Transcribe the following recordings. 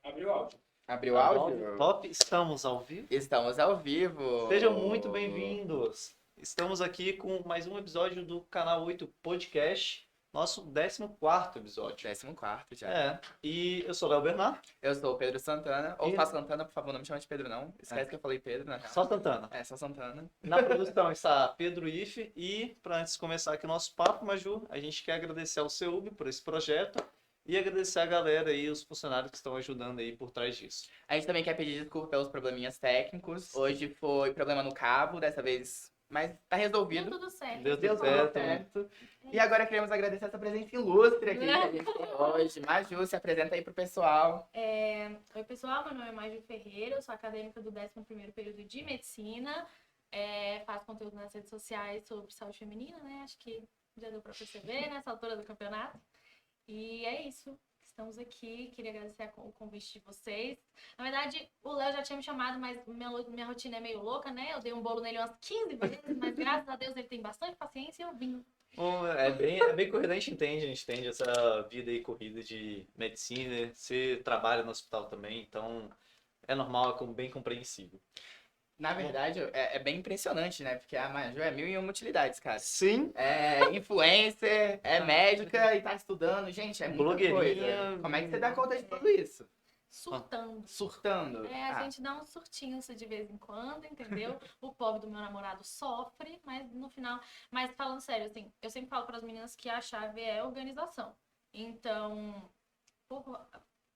Abriu áudio. Abriu o áudio? Top, estamos ao vivo. Estamos ao vivo. Sejam muito bem-vindos. Estamos aqui com mais um episódio do Canal 8 Podcast, nosso 14º episódio. 14º já. E eu sou o Léo Bernard. Eu sou o Pedro Santana. Ou E- Fá Santana, por favor, não me chama de Pedro, não. Esquece que eu falei Pedro, na real. Só Santana. É, só Santana. Na produção está Pedro Ife. E para antes de começar aqui o nosso papo, Maju, a gente quer agradecer ao CEUB por esse projeto e agradecer a galera aí, os funcionários que estão ajudando aí por trás disso. A gente também quer pedir desculpa pelos probleminhas técnicos. Hoje foi problema no cabo, dessa vez, mas tá Deu resolvido. tudo certo. Deu Deu tudo tudo certo. certo. E agora queremos agradecer essa presença ilustre aqui que a gente tem hoje. Maju, se apresenta aí pro pessoal. Oi, pessoal. Meu nome é Maju Ferreira. Eu sou acadêmica do 11º período de Medicina. Faço conteúdo nas redes sociais sobre saúde feminina, né? Acho que já deu pra perceber nessa altura do campeonato. E é isso. Estamos aqui. Queria agradecer o convite de vocês. Na verdade, o Léo já tinha me chamado, mas minha rotina é meio louca, né? Eu dei um bolo nele umas 15 vezes, mas graças a Deus ele tem bastante paciência e eu vim. Bom, é bem corrido, a gente entende essa vida aí corrida de medicina, você trabalha no hospital também, então é normal, é bem compreensível. Na verdade, é bem impressionante, né? Porque a Maju é 1001 utilidades, cara. Sim. É influencer, é médica e tá estudando. Gente, é muita Blogueirinha. coisa. Como é que você dá conta de tudo isso? Surtando. Surtando. A gente dá uns surtinhos de vez em quando, entendeu? O pobre do meu namorado sofre, mas no final... Mas falando sério, assim, eu sempre falo para as meninas que a chave é organização. Então,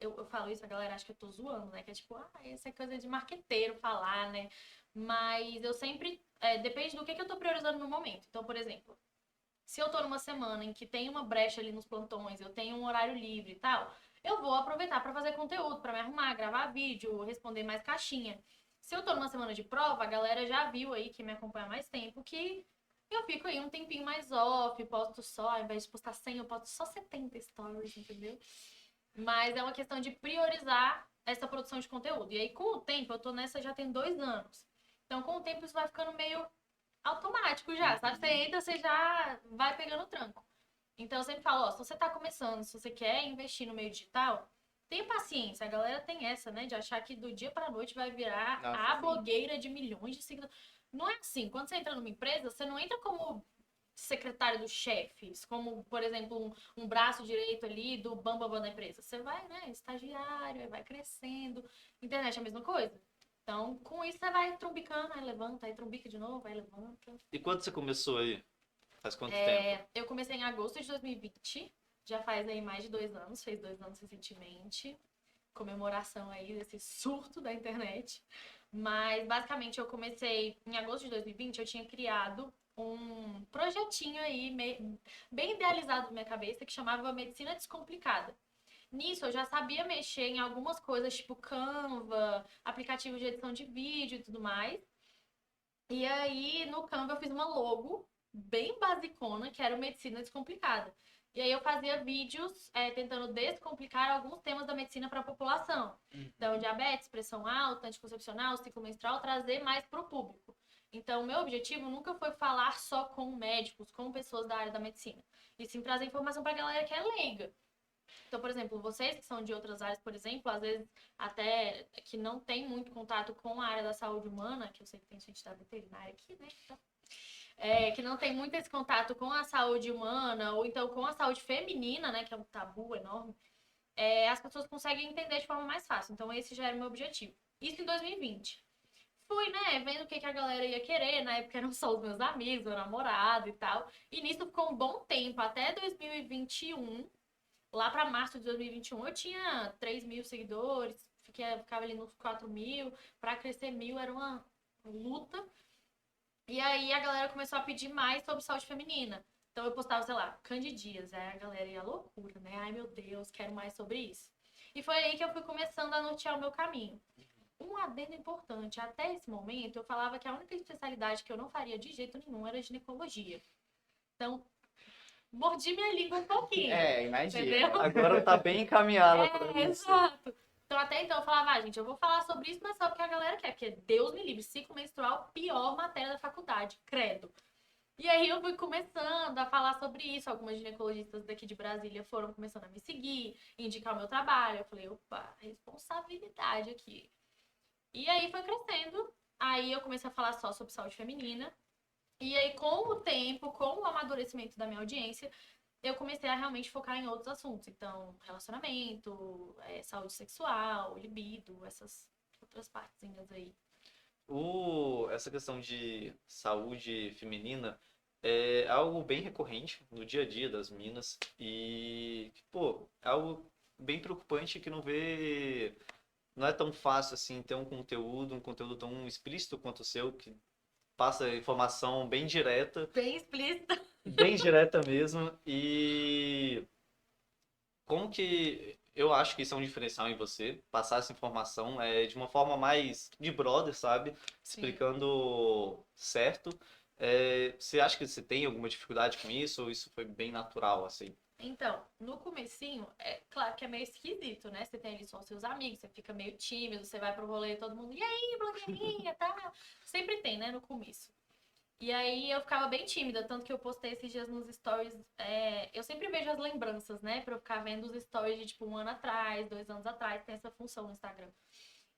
eu falo isso, a galera acha que eu tô zoando, né? Que é tipo, isso é coisa de marqueteiro falar, né? Mas eu sempre... depende do que eu tô priorizando no momento. Então, por exemplo, se eu tô numa semana em que tem uma brecha ali nos plantões, eu tenho um horário livre e tal... eu vou aproveitar para fazer conteúdo, para me arrumar, gravar vídeo, responder mais caixinha. Se eu tô numa semana de prova, a galera já viu aí, que me acompanha há mais tempo, que eu fico aí um tempinho mais off, posto só, ao invés de postar 100, eu posto só 70 stories, entendeu? Mas é uma questão de priorizar essa produção de conteúdo. E aí, com o tempo, eu tô nessa já tem 2 anos. Então, com o tempo, isso vai ficando meio automático já, sabe? Você entra, você já vai pegando tranco. Então, eu sempre falo, se você tá começando, se você quer investir no meio digital, tenha paciência. A galera tem essa, né? De achar que do dia pra noite vai virar Nossa, sim. blogueira de milhões de seguidores. Não é assim. Quando você entra numa empresa, você não entra como secretário dos chefes, como, por exemplo, um braço direito ali do bambambam da empresa. Você vai, né? Estagiário, aí vai crescendo. Internet é a mesma coisa. Então, com isso, você vai trumbicando, aí levanta, aí trumbica de novo, aí levanta. E quando você começou aí? Faz quanto tempo? Eu comecei em agosto de 2020, já faz aí mais de 2 anos, fez 2 anos recentemente, comemoração aí desse surto da internet. Mas basicamente eu comecei em agosto de 2020, eu tinha criado um projetinho aí bem idealizado na minha cabeça que chamava Medicina Descomplicada. Nisso eu já sabia mexer em algumas coisas tipo Canva, aplicativo de edição de vídeo e tudo mais. E aí no Canva eu fiz uma logo bem basicona, que era o Medicina Descomplicada. E aí eu fazia vídeos tentando descomplicar alguns temas da medicina para a população. Então, diabetes, pressão alta, anticoncepcional, ciclo menstrual, trazer mais para o público. Então, o meu objetivo nunca foi falar só com médicos, com pessoas da área da medicina. E sim trazer informação para a galera que é leiga. Então, por exemplo, vocês que são de outras áreas, por exemplo, às vezes até que não tem muito contato com a área da saúde humana, que eu sei que tem gente da veterinária aqui, né? Então, que não tem muito esse contato com a saúde humana, ou então com a saúde feminina, né, que é um tabu enorme, as pessoas conseguem entender de forma mais fácil. Então, esse já era o meu objetivo. Isso em 2020. Fui, né, vendo o que a galera ia querer. Na época eram só os meus amigos, meu namorado e tal. E nisso ficou um bom tempo, até 2021. Lá para março de 2021, eu tinha 3 mil seguidores, ficava ali nos 4 mil. Para crescer 1.000 era uma luta. E aí a galera começou a pedir mais sobre saúde feminina. Então eu postava, sei lá, candidias. Aí a galera ia à loucura, né? Ai, meu Deus, quero mais sobre isso. E foi aí que eu fui começando a nortear o meu caminho. Um adendo importante, até esse momento eu falava que a única especialidade que eu não faria de jeito nenhum era ginecologia. Então, mordi minha língua um pouquinho. Imagina. Entendeu? Agora tá bem encaminhada para isso. Exato. Então, até então, eu falava, gente, eu vou falar sobre isso, mas só porque a galera quer. Porque Deus me livre, ciclo menstrual, pior matéria da faculdade, credo. E aí eu fui começando a falar sobre isso. Algumas ginecologistas daqui de Brasília foram começando a me seguir, indicar o meu trabalho. Eu falei, opa, responsabilidade aqui. E aí foi crescendo. Aí eu comecei a falar só sobre saúde feminina. E aí, com o tempo, com o amadurecimento da minha audiência, eu comecei a realmente focar em outros assuntos. Então, relacionamento, saúde sexual, libido, essas outras partezinhas aí. Essa questão de saúde feminina é algo bem recorrente no dia a dia das minas e, pô, é algo bem preocupante que não é tão fácil assim ter um conteúdo tão explícito quanto o seu, que passa informação Bem explícita. bem direta mesmo, e como que eu acho que isso é um diferencial em você, passar essa informação de uma forma mais de brother, sabe? Sim. Explicando certo. Você acha que você tem alguma dificuldade com isso ou isso foi bem natural, assim? Então, no comecinho, é claro que é meio esquisito, né? Você tem ali só os seus amigos, você fica meio tímido, você vai pro rolê e todo mundo, e aí, blogueirinha, tá? Sempre tem, né, no começo. E aí eu ficava bem tímida, tanto que eu postei esses dias nos stories. Eu sempre vejo as lembranças, né? Pra eu ficar vendo os stories de tipo 1 ano atrás, 2 anos atrás, tem essa função no Instagram.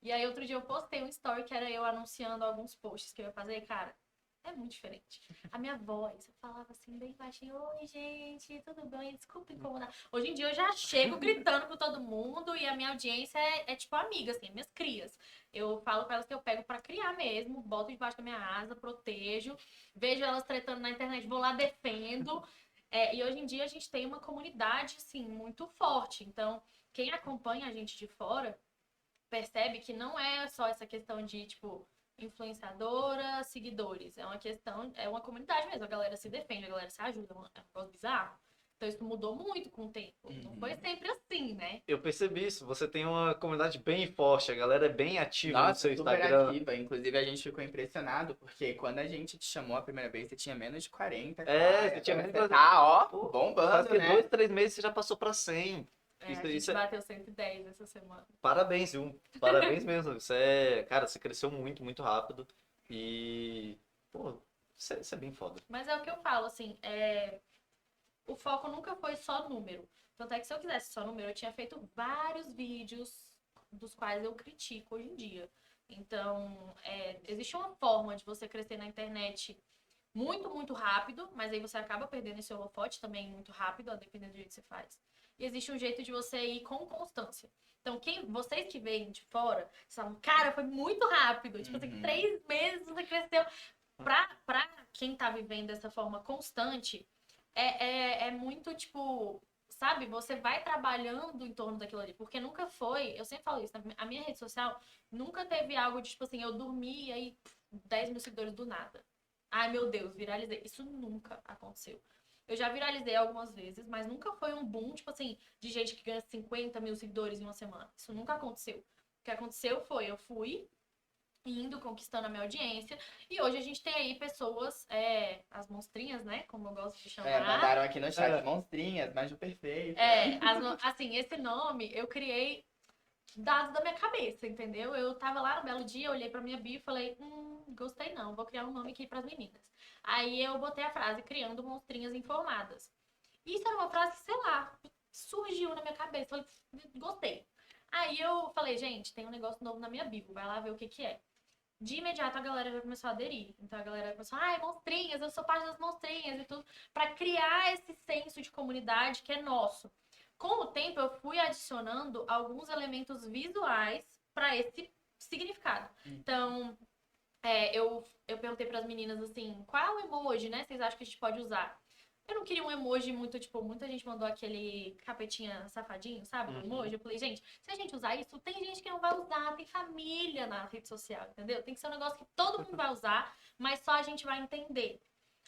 E aí outro dia eu postei um story que era eu anunciando alguns posts que eu ia fazer, cara. É muito diferente. A minha voz, eu falava assim, bem baixinho, oi, gente, tudo bem? Desculpa incomodar. Hoje em dia eu já chego gritando com todo mundo e a minha audiência é tipo amiga, assim, minhas crias. Eu falo com elas que eu pego pra criar mesmo, boto debaixo da minha asa, protejo, vejo elas tretando na internet, vou lá, defendo. E hoje em dia a gente tem uma comunidade, assim, muito forte. Então, quem acompanha a gente de fora percebe que não é só essa questão de, tipo, influenciadora, seguidores. É uma questão, é uma comunidade mesmo. A galera se defende, a galera se ajuda. É um negócio bizarro. Então isso mudou muito com o tempo. Não foi sempre assim, né? Eu percebi isso, você tem uma comunidade bem forte, a galera é bem ativa no Nossa, seu super Instagram. ativa. Inclusive, a gente ficou impressionado, porque quando a gente te chamou a primeira vez, você tinha menos de 40, É, cara. você tinha Agora menos você tá, ó, Pô, faz bombando, que né? 2, 3 meses você já passou pra 100. A gente bateu 110 essa semana. Parabéns, viu? Parabéns mesmo. Cara, você cresceu muito, muito rápido. E, pô, isso é bem foda. Mas é o que eu falo, assim, o foco nunca foi só número. Tanto é que se eu quisesse só número, eu tinha feito vários vídeos dos quais eu critico hoje em dia. Então, existe uma forma de você crescer na internet muito, muito rápido, mas aí você acaba perdendo esse holofote também muito rápido, a depender do jeito que você faz. E existe um jeito de você ir com constância. Então, vocês que veem de fora, falam, cara, foi muito rápido. Tipo assim, Uhum. 3 meses você cresceu. Pra quem tá vivendo dessa forma constante, é muito, tipo, sabe? Você vai trabalhando em torno daquilo ali. Porque nunca foi, eu sempre falo isso, a minha rede social nunca teve algo de, tipo assim, eu dormi e aí 10 mil seguidores do nada. Ai, meu Deus, viralizei. Isso nunca aconteceu. Eu já viralizei algumas vezes, mas nunca foi um boom, tipo assim, de gente que ganha 50 mil seguidores em uma semana. Isso nunca aconteceu. O que aconteceu foi, eu fui indo, conquistando a minha audiência. E hoje a gente tem aí pessoas, as monstrinhas, né? Como eu gosto de chamar. Mandaram aqui no chat monstrinhas, Maju perfeita. Assim, esse nome eu criei dados da minha cabeça, entendeu? Eu tava lá no belo dia, olhei pra minha bio e falei, gostei não, vou criar um nome aqui pras meninas. Aí eu botei a frase, criando monstrinhas informadas. Isso era uma frase que, sei lá, surgiu na minha cabeça. Falei, gostei. Aí eu falei, gente, tem um negócio novo na minha bio, vai lá ver o que que é. De imediato a galera já começou a aderir. Então a galera começou, ai, monstrinhas, eu sou parte das monstrinhas e tudo, pra criar esse senso de comunidade que é nosso. Com o tempo, eu fui adicionando alguns elementos visuais para esse significado. Então, eu perguntei para as meninas assim, qual é o emoji, né? Vocês acham que a gente pode usar? Eu não queria um emoji muito, tipo, muita gente mandou aquele capetinha safadinho, sabe? Do emoji. Eu falei, gente, se a gente usar isso, tem gente que não vai usar, tem família na rede social, entendeu? Tem que ser um negócio que todo mundo vai usar, mas só a gente vai entender.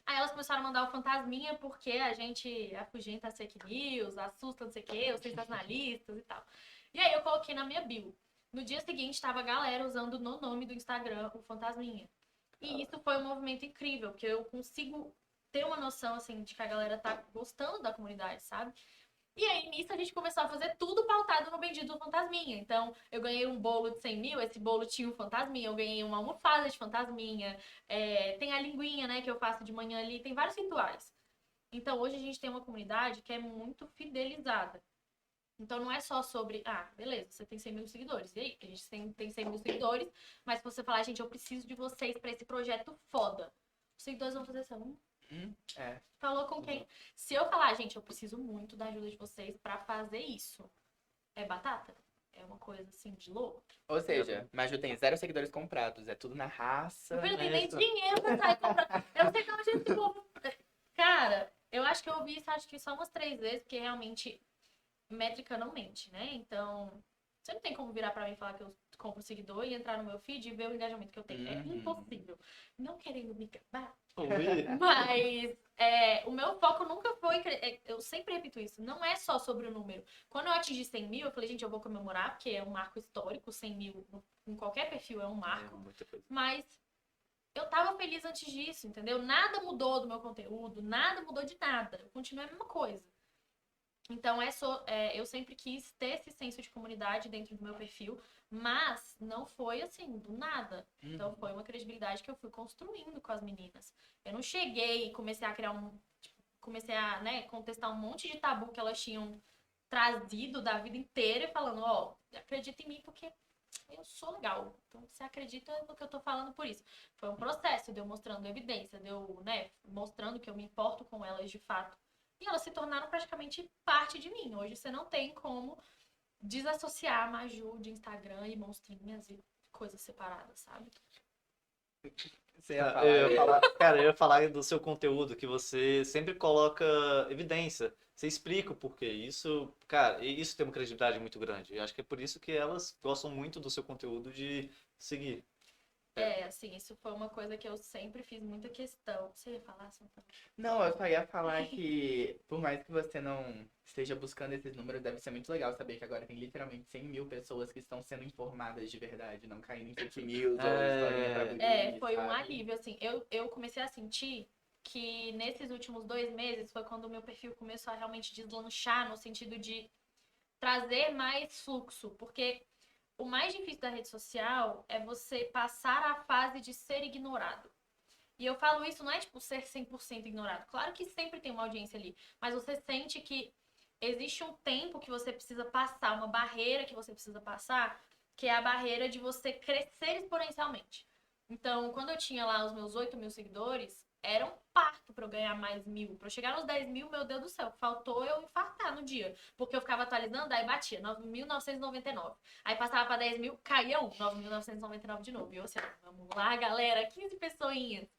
Aí elas começaram a mandar o fantasminha porque a gente afugenta as fake news, assusta não sei o quê, os sensacionalistas e tal. E aí eu coloquei na minha bio. No dia seguinte, tava a galera usando no nome do Instagram o fantasminha. E isso foi um movimento incrível, porque eu consigo ter uma noção, assim, de que a galera tá gostando da comunidade, sabe? E aí, nisso, a gente começou a fazer tudo pautado no bendito do fantasminha. Então, eu ganhei um bolo de 100 mil, esse bolo tinha um fantasminha. Eu ganhei uma almofada de fantasminha. Tem a linguinha, né, que eu faço de manhã ali. Tem vários rituais. Então, hoje a gente tem uma comunidade que é muito fidelizada. Então, não é só sobre, beleza, você tem 100 mil seguidores. E aí? A gente tem 100 mil seguidores, mas se você falar, gente, eu preciso de vocês pra esse projeto foda, os seguidores vão fazer assim, É. falou com quem? Se eu falar, gente, eu preciso muito da ajuda de vocês pra fazer isso, é batata? É uma coisa assim de louco. Ou seja, Maju tem 0 seguidores comprados. É tudo na raça. Meu filho não tem nem isso. dinheiro pra sair comprando. Eu não sei como esse povo. Cara, eu acho que eu ouvi isso acho que só umas 3 vezes, porque realmente métrica não mente, né? Então, você não tem como virar pra mim e falar que eu compro seguidor e entrar no meu feed e ver o engajamento que eu tenho. É impossível. Não querendo me gabar. Mas o meu foco nunca foi. Eu sempre repito isso. Não é só sobre o número. Quando eu atingi 100 mil, eu falei, gente, eu vou comemorar, porque é um marco histórico. 100 mil em qualquer perfil é um marco. Muita coisa. Mas eu tava feliz antes disso, entendeu? Nada mudou do meu conteúdo, nada mudou de nada. Eu continuei a mesma coisa. Então, eu sempre quis ter esse senso de comunidade dentro do meu perfil, mas não foi assim, do nada. Então, foi uma credibilidade que eu fui construindo com as meninas. Eu não cheguei e comecei a criar comecei a, contestar um monte de tabu que elas tinham trazido da vida inteira e falando, acredita em mim porque eu sou legal. Então, você acredita no que eu tô falando por isso. Foi um processo de eu mostrando evidência, de eu, mostrando que eu me importo com elas de fato. E elas se tornaram praticamente parte de mim. Hoje você não tem como desassociar a Maju de Instagram e monstrinhas e coisas separadas, sabe? Você ia falar. Eu ia falar, cara, eu ia falar do seu conteúdo, que você sempre coloca evidência. Você explica o porquê. Isso, cara, isso tem uma credibilidade muito grande. Eu acho que é por isso que elas gostam muito do seu conteúdo de seguir. Assim, isso foi uma coisa que eu sempre fiz muita questão. Você ia falar, Santana? Não, eu só ia falar que, por mais que você não esteja buscando esses números, deve ser muito legal saber que agora tem literalmente 100 mil pessoas que estão sendo informadas de verdade, não caindo em fake news ou historinha pra burguês, Foi um sabe? alívio, assim. Eu comecei a sentir que nesses últimos 2 meses foi quando o meu perfil começou a realmente deslanchar no sentido de trazer mais fluxo, porque o mais difícil da rede social é você passar a fase de ser ignorado. E eu falo isso não é tipo ser 100% ignorado. Claro que sempre tem uma audiência ali, mas você sente que existe um tempo que você precisa passar, uma barreira que você precisa passar, que é a barreira de você crescer exponencialmente. Então, quando eu tinha lá os meus 8 mil seguidores, era um parto pra eu ganhar mais 1.000. Pra eu chegar nos 10 mil, meu Deus do céu, faltou eu infartar no dia. Porque eu ficava atualizando, aí batia 9.999. Aí passava pra 10 mil, caía 9.999 de novo. E eu assim, vamos lá, galera, 15 pessoinhas.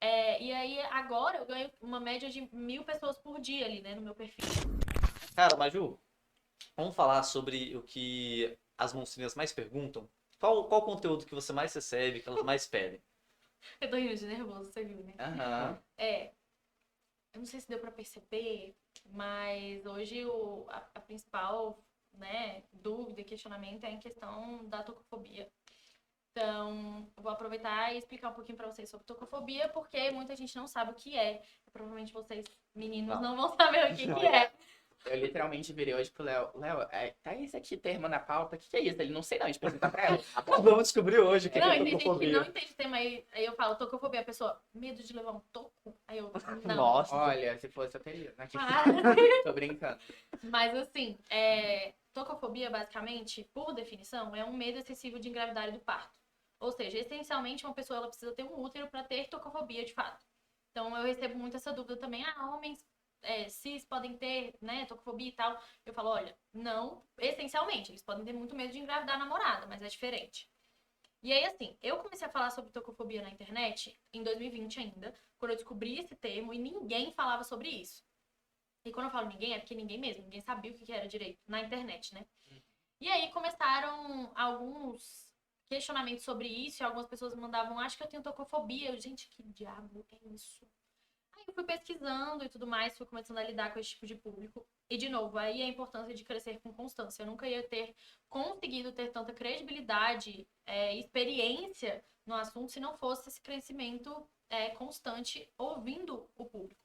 E aí, agora, eu ganho uma média de 1.000 pessoas por dia ali, né, no meu perfil. Cara, Maju, vamos falar sobre o que as monstrinhas mais perguntam? Qual conteúdo que você mais recebe, que elas mais pedem? Eu tô rindo de nervoso, você viu, né? Aham. Eu não sei se deu pra perceber, mas hoje a principal, dúvida e questionamento é em questão da tocofobia. Então, eu vou aproveitar e explicar um pouquinho pra vocês sobre tocofobia, porque muita gente não sabe o que é. Provavelmente vocês, meninos, não vão saber o que é. Eu literalmente virei hoje pro Léo. Léo, tá esse aqui termo na pauta, o que é isso? Ele não sei não, a gente pergunta pra ela. Tá bom? Vamos descobrir hoje o que Não, é e tem gente que tocofobia. não entende o tema aí eu falo tocofobia, a pessoa, medo de levar um toco? Aí eu, não. Nossa. Olha, se fosse eu teria. Aqui. Para. Tô brincando. Mas assim, tocofobia, basicamente, por definição, é um medo excessivo de engravidar e do parto. Ou seja, essencialmente, uma pessoa ela precisa ter um útero para ter tocofobia de fato. Então, eu recebo muito essa dúvida também. Homens cis podem ter, tocofobia e tal. Eu falo, olha, não, essencialmente, eles podem ter muito medo de engravidar a namorada, mas é diferente. E aí, assim, eu comecei a falar sobre tocofobia na internet em 2020 ainda, quando eu descobri esse termo e ninguém falava sobre isso. E quando eu falo ninguém, é porque ninguém mesmo, ninguém sabia o que era direito na internet, né? E aí começaram alguns questionamentos sobre isso e algumas pessoas me mandavam, acho que eu tenho tocofobia. Eu, gente, que diabo é isso? Aí eu fui pesquisando e tudo mais, fui começando a lidar com esse tipo de público. E, de novo, aí a importância de crescer com constância. Eu nunca ia ter conseguido ter tanta credibilidade e experiência no assunto se não fosse esse crescimento constante ouvindo o público.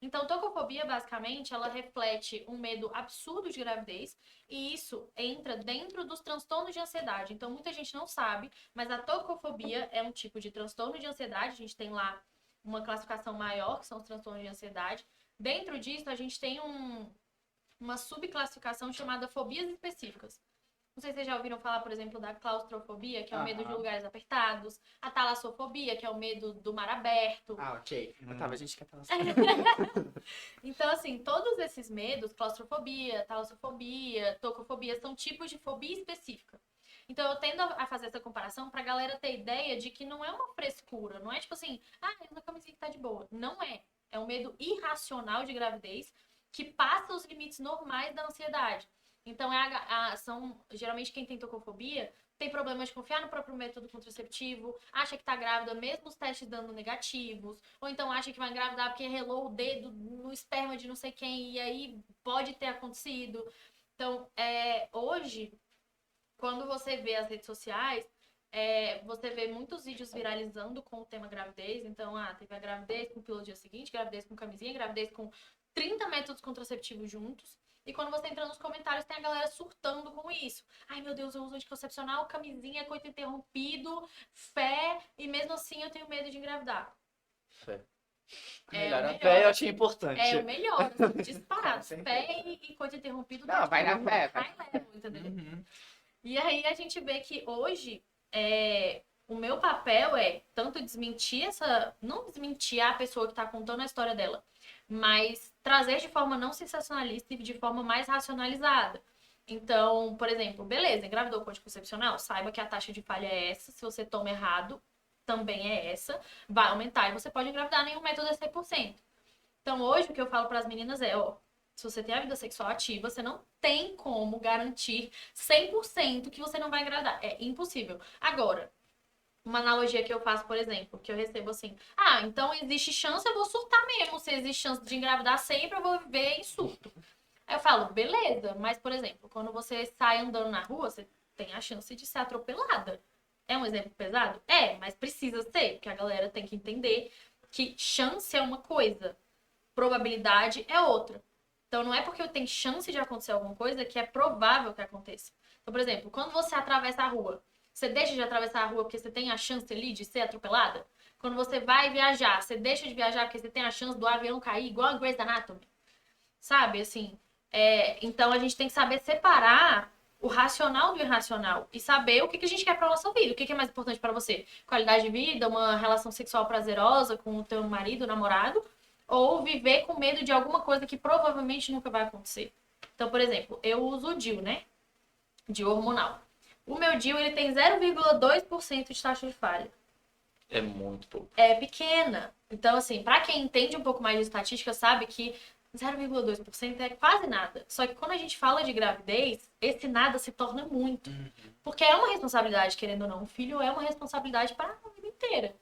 Então, tocofobia, basicamente, ela reflete um medo absurdo de gravidez e isso entra dentro dos transtornos de ansiedade. Então, muita gente não sabe, mas a tocofobia é um tipo de transtorno de ansiedade. A gente tem lá uma classificação maior, que são os transtornos de ansiedade. Dentro disso, a gente tem uma subclassificação chamada fobias específicas. Não sei se vocês já ouviram falar, por exemplo, da claustrofobia, que é o medo de lugares apertados. A talassofobia, que é o medo do mar aberto. Ah, ok. A gente quer talassofobia. Então, assim, todos esses medos, claustrofobia, talassofobia, tocofobia, são tipos de fobia específica. Então, eu tendo a fazer essa comparação pra galera ter ideia de que não é uma frescura. Não é tipo assim, usa camisinha que tá de boa. Não é. É um medo irracional de gravidez que passa os limites normais da ansiedade. Então, são geralmente quem tem tocofobia tem problema de confiar no próprio método contraceptivo, acha que tá grávida mesmo os testes dando negativos, ou então acha que vai engravidar porque relou o dedo no esperma de não sei quem e aí pode ter acontecido. Então, hoje, quando você vê as redes sociais, você vê muitos vídeos viralizando com o tema gravidez. Então, teve a gravidez com pílula no dia seguinte, gravidez com camisinha, gravidez com 30 métodos contraceptivos juntos. E quando você entra nos comentários, tem a galera surtando com isso. Ai, meu Deus, eu uso anticoncepcional, camisinha, coito interrompido, fé, e mesmo assim eu tenho medo de engravidar. Fé. Melhor, fé eu achei importante. É o melhor, assim, disparado. Fé e coito interrompido. Não, vai na fé. Vai level, entendeu? E aí a gente vê que hoje o meu papel é tanto desmentir não desmentir a pessoa que está contando a história dela, mas trazer de forma não sensacionalista e de forma mais racionalizada. Então, por exemplo, beleza, engravidou com anticoncepcional, saiba que a taxa de falha é essa, se você toma errado, também é essa, vai aumentar e você pode engravidar, nenhum método é 100%. Então, hoje o que eu falo para as meninas é, se você tem a vida sexual ativa, você não tem como garantir 100% que você não vai engravidar. É impossível. Agora, uma analogia que eu faço, por exemplo, que eu recebo assim, então existe chance, eu vou surtar mesmo. Se existe chance de engravidar sempre, eu vou viver em surto. Aí eu falo, beleza, mas, por exemplo, quando você sai andando na rua, você tem a chance de ser atropelada. É um exemplo pesado? Mas precisa ser, porque a galera tem que entender que chance é uma coisa, probabilidade é outra. Então, não é porque eu tenho chance de acontecer alguma coisa que é provável que aconteça. Então, por exemplo, quando você atravessa a rua, você deixa de atravessar a rua porque você tem a chance ali de ser atropelada? Quando você vai viajar, você deixa de viajar porque você tem a chance do avião cair, igual a Grey's Anatomy? Sabe, assim? Então, a gente tem que saber separar o racional do irracional e saber o que a gente quer pra nossa vida. O que é mais importante pra você? Qualidade de vida, uma relação sexual prazerosa com o teu marido, namorado? Ou viver com medo de alguma coisa que provavelmente nunca vai acontecer. Então, por exemplo, eu uso o DIU, né? DIU hormonal. O meu DIU, ele tem 0,2% de taxa de falha. É muito pouco. É pequena. Então, assim, pra quem entende um pouco mais de estatística, sabe que 0,2% é quase nada. Só que quando a gente fala de gravidez, esse nada se torna muito. Porque é uma responsabilidade, querendo ou não. Um filho é uma responsabilidade para a vida inteira.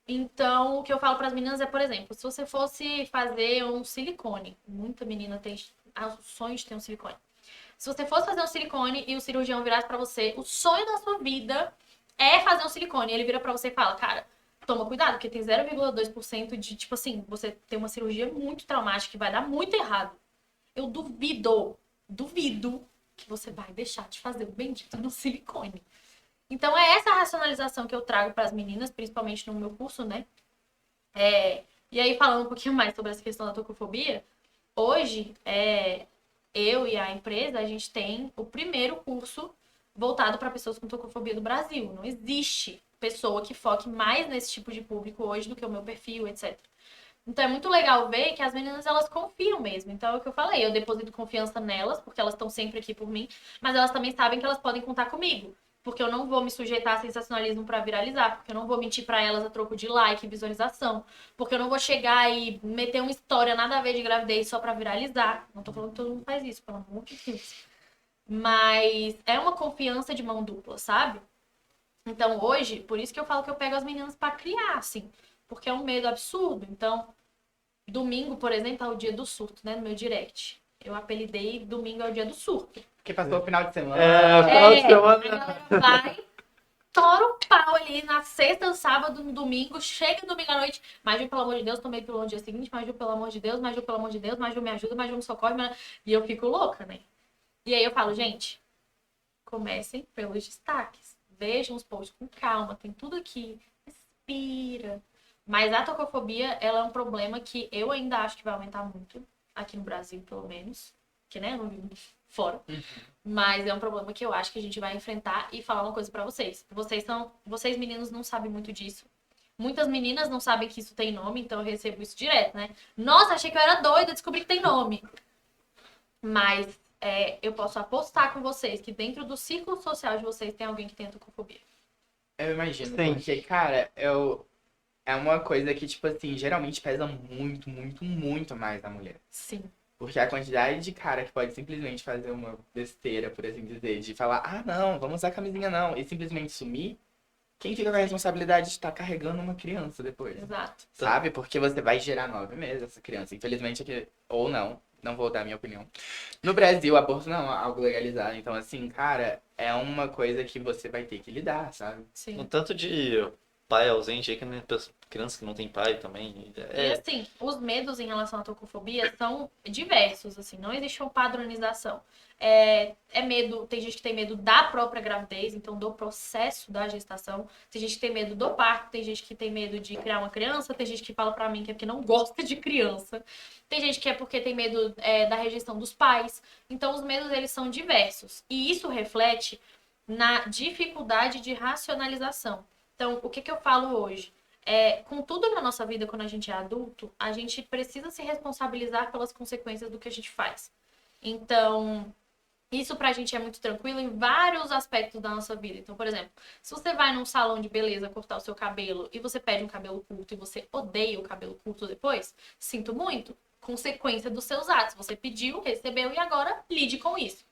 Então, o que eu falo para as meninas é, por exemplo, se você fosse fazer um silicone, muita menina tem o sonho de ter um silicone. Se você fosse fazer um silicone e o cirurgião virasse para você, o sonho da sua vida é fazer um silicone. E ele vira para você e fala, cara, toma cuidado, porque tem 0,2% de, tipo assim, você tem uma cirurgia muito traumática que vai dar muito errado. Eu duvido que você vai deixar de fazer o bendito no silicone. Então, é essa racionalização que eu trago para as meninas, principalmente no meu curso, né? E aí, falando um pouquinho mais sobre essa questão da tocofobia, hoje, eu e a empresa, a gente tem o primeiro curso voltado para pessoas com tocofobia do Brasil. Não existe pessoa que foque mais nesse tipo de público hoje do que o meu perfil, etc. Então, é muito legal ver que as meninas, elas confiam mesmo. Então, é o que eu falei, eu deposito confiança nelas, porque elas estão sempre aqui por mim, mas elas também sabem que elas podem contar comigo. Porque eu não vou me sujeitar a sensacionalismo pra viralizar. Porque eu não vou mentir pra elas a troco de like e visualização. Porque eu não vou chegar e meter uma história nada a ver de gravidez só pra viralizar. Não tô falando que todo mundo faz isso, pelo amor de Deus. Mas é uma confiança de mão dupla, sabe? Então hoje, por isso que eu falo que eu pego as meninas pra criar, assim. Porque é um medo absurdo. Então, domingo, por exemplo, é o dia do surto, né? No meu direct. Eu apelidei domingo é o dia do surto. Porque passou o final de semana. Final de semana. A galera vai estoura o pau ali na sexta, no sábado, no domingo, chega no domingo à noite. Maju, pelo amor de Deus, tomei pílula no dia seguinte. Maju, pelo amor de Deus, Maju, pelo amor de Deus, Maju, me ajuda, Maju, me socorre. E eu fico louca, né? E aí eu falo, gente, comecem pelos destaques. Vejam os posts com calma, tem tudo aqui. Respira. Mas a tocofobia, ela é um problema que eu ainda acho que vai aumentar muito. Aqui no Brasil, pelo menos. Que, né, eu não vivo fora. Mas é um problema que eu acho que a gente vai enfrentar. E falar uma coisa pra vocês. Vocês meninos não sabem muito disso. Muitas meninas não sabem que isso tem nome, então eu recebo isso direto, né? Nossa, achei que eu era doida, descobri que tem nome. Mas eu posso apostar com vocês que dentro do círculo social de vocês tem alguém que tem tocofobia. Eu imagino, Sim. porque, cara, é uma coisa que, tipo assim, geralmente pesa muito, muito, muito mais na mulher. Sim. Porque a quantidade de cara que pode simplesmente fazer uma besteira, por assim dizer, de falar, ah, não, vamos usar camisinha não, e simplesmente sumir, quem fica com a responsabilidade de estar carregando uma criança depois? Exato. Sabe? Porque você vai gerar 9 meses essa criança. Infelizmente, aqui, ou não vou dar a minha opinião. No Brasil, aborto não é algo legalizado. Então, assim, cara, é uma coisa que você vai ter que lidar, sabe? Sim. Um tanto de pai ausente aí, que nem criança que não tem pai também. E assim, os medos em relação à tocofobia são diversos, assim, não existe uma padronização. É medo, tem gente que tem medo da própria gravidez, então do processo da gestação. Tem gente que tem medo do parto, tem gente que tem medo de criar uma criança, tem gente que fala pra mim que é porque não gosta de criança. Tem gente que é porque tem medo da rejeição dos pais. Então os medos, eles são diversos. E isso reflete na dificuldade de racionalização. Então, o que eu falo hoje? Com tudo na nossa vida, quando a gente é adulto, a gente precisa se responsabilizar pelas consequências do que a gente faz. Então, isso pra gente é muito tranquilo em vários aspectos da nossa vida. Então, por exemplo, se você vai num salão de beleza cortar o seu cabelo e você pede um cabelo curto e você odeia o cabelo curto depois, sinto muito. Consequência dos seus atos. Você pediu, recebeu e agora lide com isso.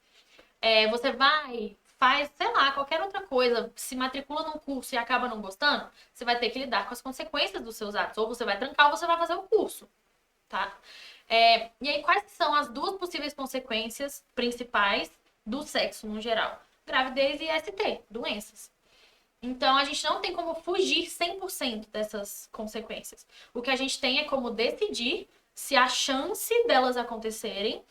Você vai, faz, sei lá, qualquer outra coisa, se matricula num curso e acaba não gostando, você vai ter que lidar com as consequências dos seus atos. Ou você vai trancar ou você vai fazer o curso, tá? E aí, quais são as duas possíveis consequências principais do sexo no geral? Gravidez e ST, doenças. Então, a gente não tem como fugir 100% dessas consequências. O que a gente tem é como decidir se a chance delas acontecerem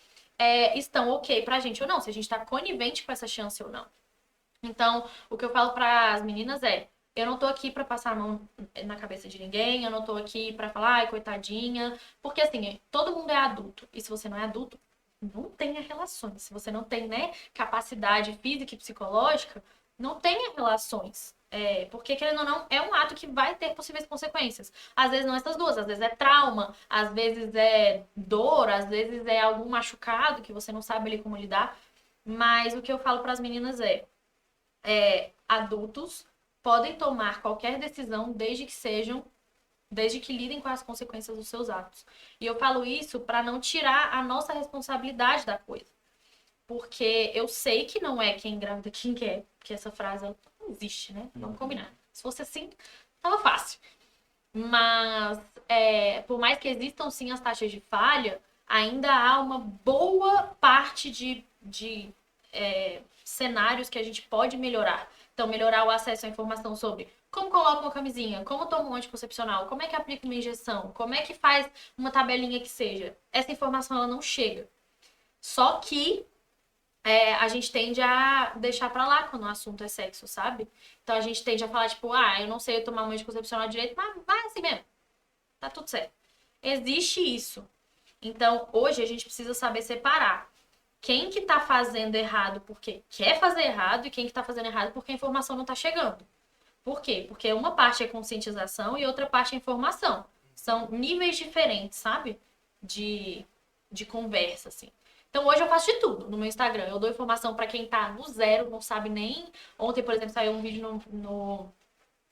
estão ok pra gente ou não, se a gente tá conivente com essa chance ou não. Então, o que eu falo para as meninas eu não tô aqui pra passar a mão na cabeça de ninguém, eu não tô aqui pra falar, ai, coitadinha, porque assim, todo mundo é adulto, e se você não é adulto, não tenha relações. Se você não tem, né, capacidade física e psicológica, não tenha relações. Porque, querendo ou não, é um ato que vai ter possíveis consequências. Às vezes não essas duas, às vezes é trauma, às vezes é dor, às vezes é algum machucado que você não sabe ali como lidar. Mas o que eu falo para as meninas adultos podem tomar qualquer decisão desde que lidem com as consequências dos seus atos. E eu falo isso para não tirar a nossa responsabilidade da coisa. Porque eu sei que não é quem engravida quem quer, porque essa frase ela não existe, né? Vamos combinar. Se fosse assim, tava fácil. Mas, por mais que existam sim as taxas de falha, ainda há uma boa parte de cenários que a gente pode melhorar. Então, melhorar o acesso à informação sobre como coloca uma camisinha, como toma um anticoncepcional, como é que aplica uma injeção, como é que faz uma tabelinha que seja. Essa informação ela não chega. Só que a gente tende a deixar pra lá quando o assunto é sexo, sabe? Então a gente tende a falar, tipo, eu não sei tomar um anticoncepcional direito, mas vai assim mesmo. Tá tudo certo. Existe isso. Então, hoje a gente precisa saber separar quem que tá fazendo errado porque quer fazer errado e quem que tá fazendo errado porque a informação não tá chegando. Por quê? Porque uma parte é conscientização e outra parte é informação. São níveis diferentes, sabe? De conversa, assim. Então hoje eu faço de tudo no meu Instagram. Eu dou informação pra quem tá no zero, não sabe nem. Ontem, por exemplo, saiu um vídeo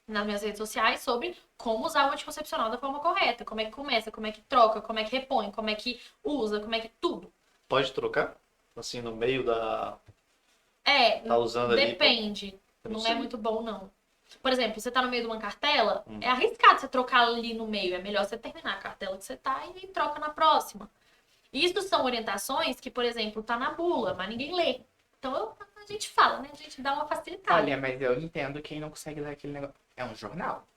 nas minhas redes sociais sobre como usar o anticoncepcional da forma correta. Como é que começa, como é que troca, como é que repõe, como é que usa, como é que tudo. Pode trocar? Assim, no meio da... Tá usando ali... Depende. Não é muito bom, não. Por exemplo, você tá no meio de uma cartela, é arriscado você trocar ali no meio. É melhor você terminar a cartela que você tá e troca na próxima. Isso são orientações que, por exemplo, tá na bula, mas ninguém lê. Então, a gente fala, né? A gente dá uma facilitada. Olha, mas eu entendo quem não consegue ler aquele negócio. É um jornal.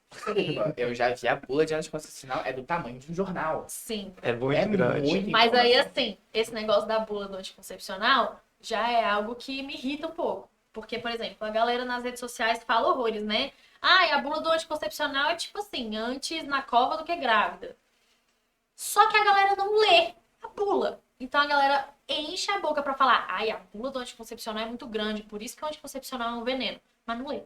Eu já vi a bula de anticoncepcional, é do tamanho de um jornal. Sim. É muito É grande. muito Mas aí, informação. assim, esse negócio da bula do anticoncepcional já é algo que me irrita um pouco. Porque, por exemplo, a galera nas redes sociais fala horrores, né? Ah, a bula do anticoncepcional é tipo assim, antes na cova do que grávida. Só que a galera não lê a bula. Então a galera enche a boca pra falar, ai, a bula do anticoncepcional é muito grande, por isso que o anticoncepcional é um veneno. Mas não lê.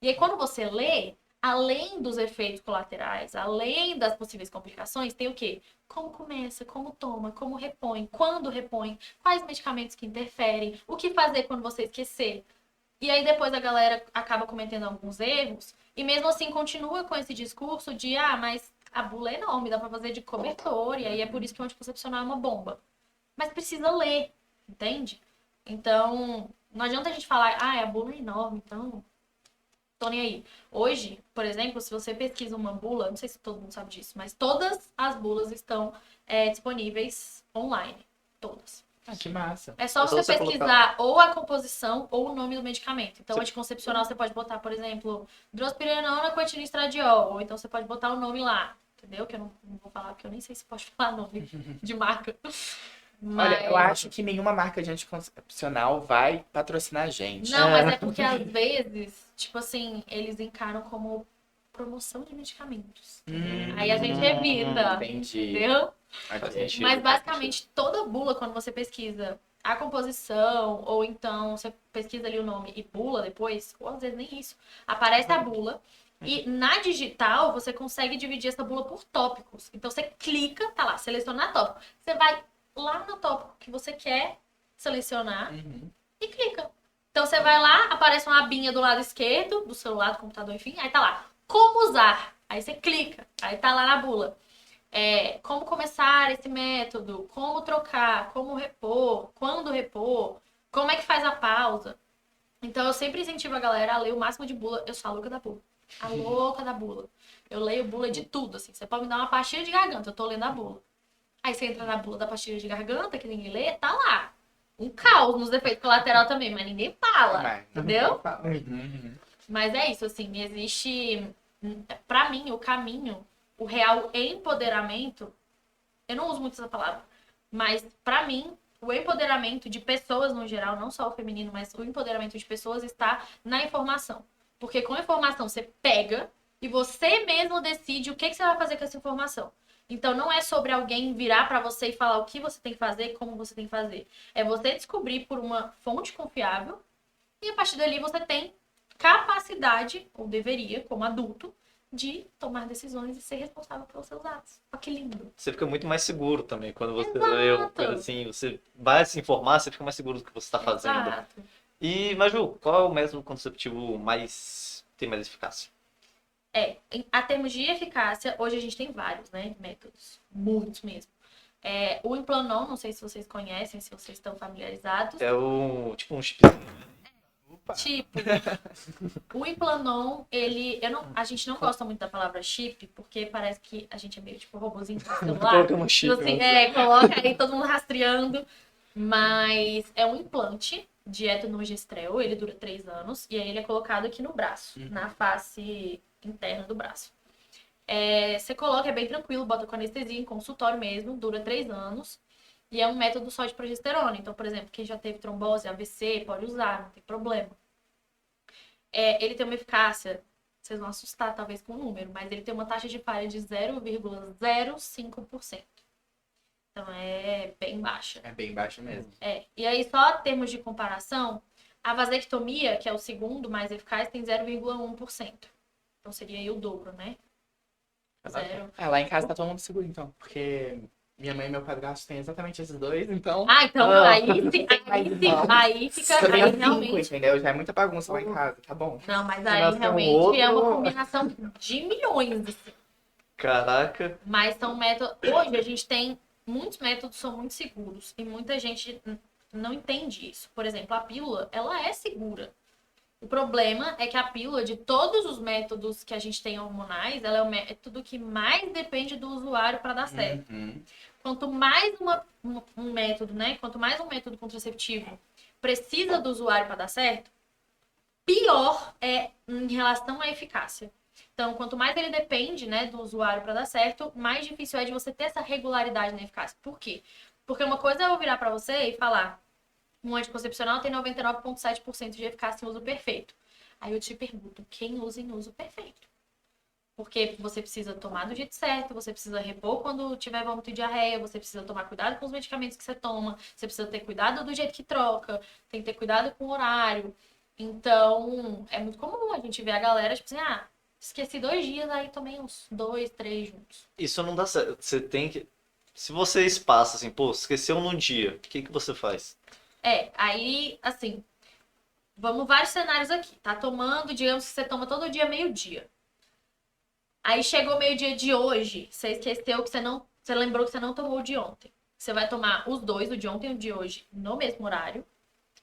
E aí, quando você lê, além dos efeitos colaterais, além das possíveis complicações, tem o quê? Como começa, como toma, como repõe, quando repõe, quais medicamentos que interferem, o que fazer quando você esquecer. E aí depois a galera acaba cometendo alguns erros e mesmo assim continua com esse discurso de mas a bula é enorme, dá pra fazer de cobertor e aí é por isso que o anticoncepcional é uma bomba. Mas precisa ler, entende? Então, não adianta a gente falar, a bula é enorme, então tô nem aí. Hoje, por exemplo, se você pesquisa uma bula, não sei se todo mundo sabe disso, mas todas as bulas estão disponíveis online. Todas. Ah, que massa. É só É só você você pesquisar ou a composição ou o nome do medicamento. Então, anticoncepcional você pode botar, por exemplo, drospirenona com etilenoestradiol. Ou então você pode botar o nome lá. Entendeu? Que eu não vou falar, porque eu nem sei se pode falar nome de marca. Mas... Olha, eu acho que nenhuma marca de anticoncepcional vai patrocinar a gente. Não, mas é porque às vezes, tipo assim, eles encaram como promoção de medicamentos. Aí a gente evita. Entendi. Entendeu? Faz sentido, Mas faz basicamente toda bula, quando você pesquisa a composição, ou então você pesquisa ali o nome e bula depois, ou às vezes nem isso, aparece a bula. E na digital você consegue dividir essa bula por tópicos. Então você clica, tá lá, selecionar tópico. Você vai lá no tópico que você quer selecionar e clica. Então você vai lá, aparece uma abinha do lado esquerdo, do celular, do computador, enfim, aí tá lá, como usar. Aí você clica, aí tá lá na bula. Como começar esse método, como trocar, como repor, quando repor, como é que faz a pausa. Então eu sempre incentivo a galera a ler o máximo de bula. Eu sou a louca da bula. A louca da bula. Eu leio bula de tudo, assim. Você pode me dar uma pastilha de garganta, eu tô lendo a bula. Aí você entra na bula da pastilha de garganta, que ninguém lê, tá lá. Um caos nos efeitos colaterais também, mas ninguém fala, entendeu? Mas é isso, assim, existe, pra mim, o caminho, o real empoderamento, eu não uso muito essa palavra, mas pra mim, o empoderamento de pessoas no geral, não só o feminino, mas o empoderamento de pessoas está na informação. Porque com a informação você pega e você mesmo decide o que você vai fazer com essa informação. Então não é sobre alguém virar pra você e falar o que você tem que fazer, como você tem que fazer. É você descobrir por uma fonte confiável e a partir dali você tem capacidade, ou deveria, como adulto, de tomar decisões e ser responsável pelos seus atos. Olha que lindo. Você fica muito mais seguro também quando você Exato. lê uma coisa assim, você vai se informar, você fica mais seguro do que você está fazendo. Exato. E, Maju, qual é o método contraceptivo tem mais eficácia? A termos de eficácia, hoje a gente tem vários, né, métodos. Muitos mesmo. O Implanon, não sei se vocês conhecem, se vocês estão familiarizados. É tipo um chipzinho. Tipo, o Implanon, a gente não gosta muito da palavra chip, porque parece que a gente é meio tipo robozinho com celular. Colocando um chip. Tipo assim, coloca aí todo mundo rastreando. Mas é um implante de etonogestrel, ele dura 3 anos, e aí ele é colocado aqui no braço, na face interna do braço. Você coloca, é bem tranquilo, bota com anestesia, em consultório mesmo, dura 3 anos. E é um método só de progesterona. Então, por exemplo, quem já teve trombose, AVC, pode usar, não tem problema. Ele tem uma eficácia, vocês vão assustar talvez com o número, mas ele tem uma taxa de falha de 0,05%. Então é bem baixa. É bem baixo mesmo. E aí, só termos de comparação, a vasectomia, que é o segundo mais eficaz, tem 0,1%. Então seria aí o dobro, né? Zero. Lá em casa tá todo mundo seguro, então. Porque minha mãe e meu padrasto têm exatamente esses dois, então... Então aí fica aí realmente... Entendeu? Já é muita bagunça lá em casa, tá bom. Não, mas aí Nasceu realmente é uma outro. combinação de milhões, assim. Caraca. Mas são métodos... Hoje a gente tem... Muitos métodos são muito seguros. E muita gente não entende isso. Por exemplo, a pílula, ela é segura. O problema é que a pílula, de todos os métodos que a gente tem hormonais, ela é o método que mais depende do usuário para dar certo. quanto mais um método, né? Quanto mais um método contraceptivo precisa do usuário para dar certo, pior é em relação à eficácia. Então, quanto mais ele depende, né, do usuário para dar certo, mais difícil é de você ter essa regularidade na eficácia. Por quê? Porque uma coisa é eu virar para você e falar: um anticoncepcional tem 99,7% de eficácia em uso perfeito. Aí eu te pergunto, quem usa em uso perfeito? Porque você precisa tomar do jeito certo, você precisa repor quando tiver vômito e diarreia, você precisa tomar cuidado com os medicamentos que você toma, você precisa ter cuidado do jeito que troca, tem que ter cuidado com o horário. Então, é muito comum a gente ver a galera, tipo assim, esqueci 2 dias, aí tomei uns 2, 3 juntos. Isso não dá certo. Você tem que. Se você espaça assim, pô, esqueceu num dia, o que você faz? Aí, assim, vamos vários cenários aqui. Tá tomando, digamos que você toma todo dia meio-dia. Aí chegou o meio-dia de hoje, você esqueceu que você lembrou que você não tomou o de ontem. Você vai tomar os dois, o de ontem e o de hoje, no mesmo horário,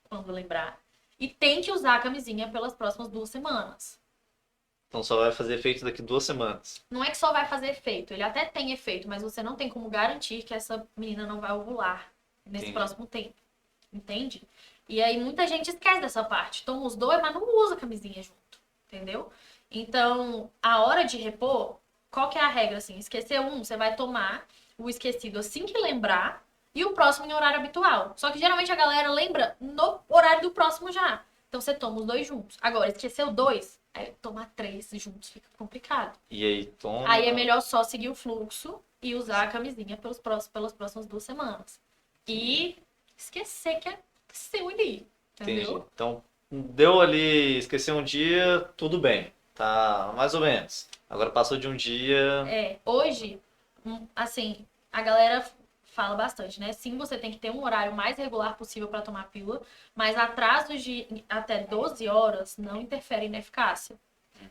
quando lembrar. E tem que usar a camisinha pelas próximas 2 semanas. Então só vai fazer efeito daqui 2 semanas. Não é que só vai fazer efeito, ele até tem efeito, mas você não tem como garantir que essa menina não vai ovular nesse próximo tempo. Entende? E aí muita gente esquece dessa parte. Toma os 2, mas não usa camisinha junto. Entendeu? Então, a hora de repor, qual que é a regra, assim? Esquecer um, você vai tomar o esquecido assim que lembrar e o próximo em horário habitual. Só que geralmente a galera lembra no horário do próximo já. Então você toma os 2 juntos. Agora, esqueceu 2, aí tomar 3 juntos fica complicado. E aí, toma. Aí é melhor só seguir o fluxo e usar a camisinha pelas próximas 2 semanas. E esquecer que é seu ali. Entendeu? Entendi. Então, deu ali, esqueceu um dia, tudo bem. Tá mais ou menos. Agora passou de um dia. Hoje, assim, a galera fala bastante, né? Sim, você tem que ter um horário mais regular possível para tomar a pílula, mas atrasos de até 12 horas não interferem na eficácia.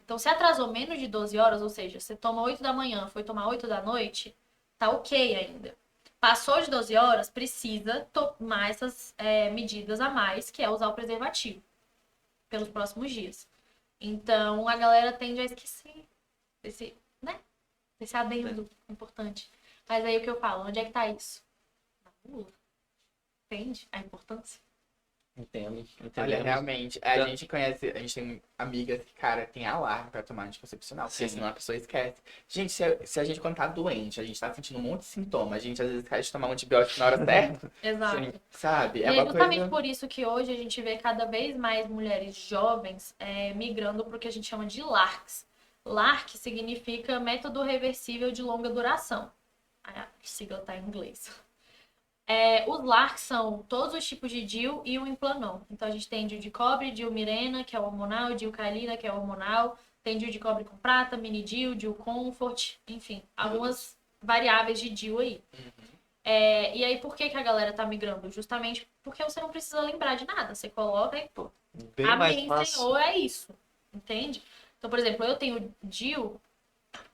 Então, se atrasou menos de 12 horas, ou seja, você toma 8 da manhã, foi tomar 8 da noite, tá ok ainda. Passou de 12 horas, precisa tomar essas medidas a mais, que é usar o preservativo pelos próximos dias. Então, a galera tende a esquecer esse adendo importante. Mas aí o que eu falo, onde é que tá isso? Na bula. Entende a importância? Entendo. Olha, realmente, a gente tem amigas que, cara, tem alarme pra tomar anticoncepcional, porque senão a pessoa esquece. Gente, se a gente quando tá doente, a gente tá sentindo um monte de sintoma, a gente às vezes esquece de tomar um antibiótico na hora certa. Exato. Sim. Sabe? E é justamente por isso que hoje a gente vê cada vez mais mulheres jovens migrando pro que a gente chama de LARCs. LARC significa método reversível de longa duração. A sigla tá em inglês. Os LARCs são todos os tipos de DIU e o Implanon. Então a gente tem DIU de cobre, DIU Mirena, que é hormonal, DIU Kailina, que é hormonal. Tem DIU de cobre com prata, mini DIU, DIU Comfort, enfim, algumas variáveis de DIU aí. E aí por que a galera tá migrando? Justamente porque você não precisa lembrar de nada. Você coloca e, pô, Bem mais fácil. Senhor, é isso. Entende? Então, por exemplo, eu tenho DIU,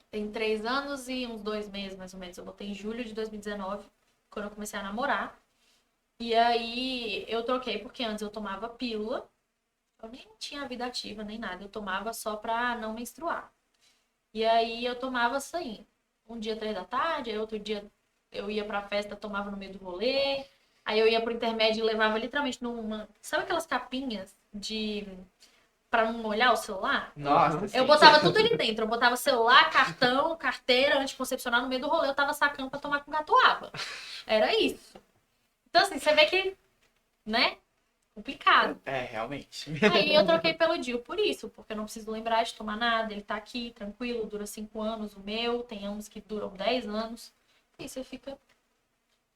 tem 3 anos e uns 2 meses, mais ou menos. Eu botei em julho de 2019, quando eu comecei a namorar. E aí eu troquei, porque antes eu tomava pílula. Eu nem tinha vida ativa, nem nada. Eu tomava só pra não menstruar. E aí eu tomava assim, um dia 3 da tarde, aí outro dia eu ia pra festa, tomava no meio do rolê. Aí eu ia pro intermédio e levava literalmente numa... Sabe aquelas capinhas pra não molhar o celular? Nossa, sim. Eu botava tudo ali dentro. Eu botava celular, cartão, carteira, anticoncepcional no meio do rolê. Eu tava sacando pra tomar com catuaba. Era isso. Então, assim, você vê que, né? Complicado. Realmente. Aí eu troquei pelo DIU por isso, porque eu não preciso lembrar de tomar nada. Ele tá aqui, tranquilo, dura 5 anos. O meu, tem uns que duram 10 anos. E você fica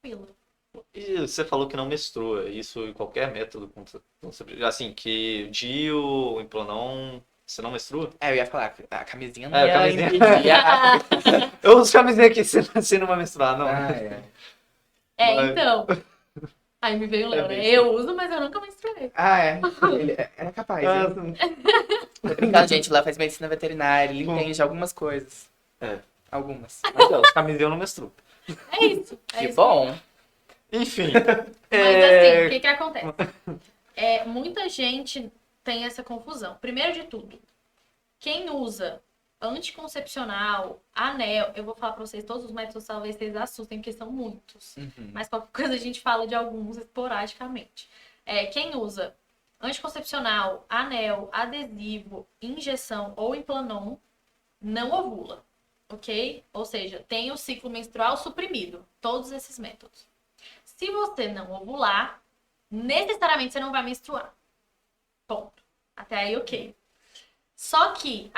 tranquilo. E você falou que não menstrua, isso em qualquer método, assim, que DIU, Implanon, você não menstrua? Eu ia falar, a camisinha não a ia camisinha. impedir. Eu uso camisinha aqui, você não vai menstruar, não. Mas- Então. Aí me veio o Léo, né? Eu uso, mas eu nunca menstruei. Ele era capaz. Ah, Tô brincando, gente, lá faz medicina veterinária, ele entende algumas coisas. Algumas. Então, camisinha eu não menstruo. É isso. Que bom. Enfim. Mas assim, o que acontece? Muita gente tem essa confusão. Primeiro de tudo, quem usa anticoncepcional, anel, eu vou falar pra vocês todos os métodos, talvez vocês assustem, porque são muitos. Mas qualquer coisa a gente fala de alguns esporadicamente. Quem usa anticoncepcional, anel, adesivo, injeção ou implanon, não ovula, ok? Ou seja, tem o ciclo menstrual suprimido, todos esses métodos. Se você não ovular, necessariamente você não vai menstruar. Ponto. Até aí, ok. Só que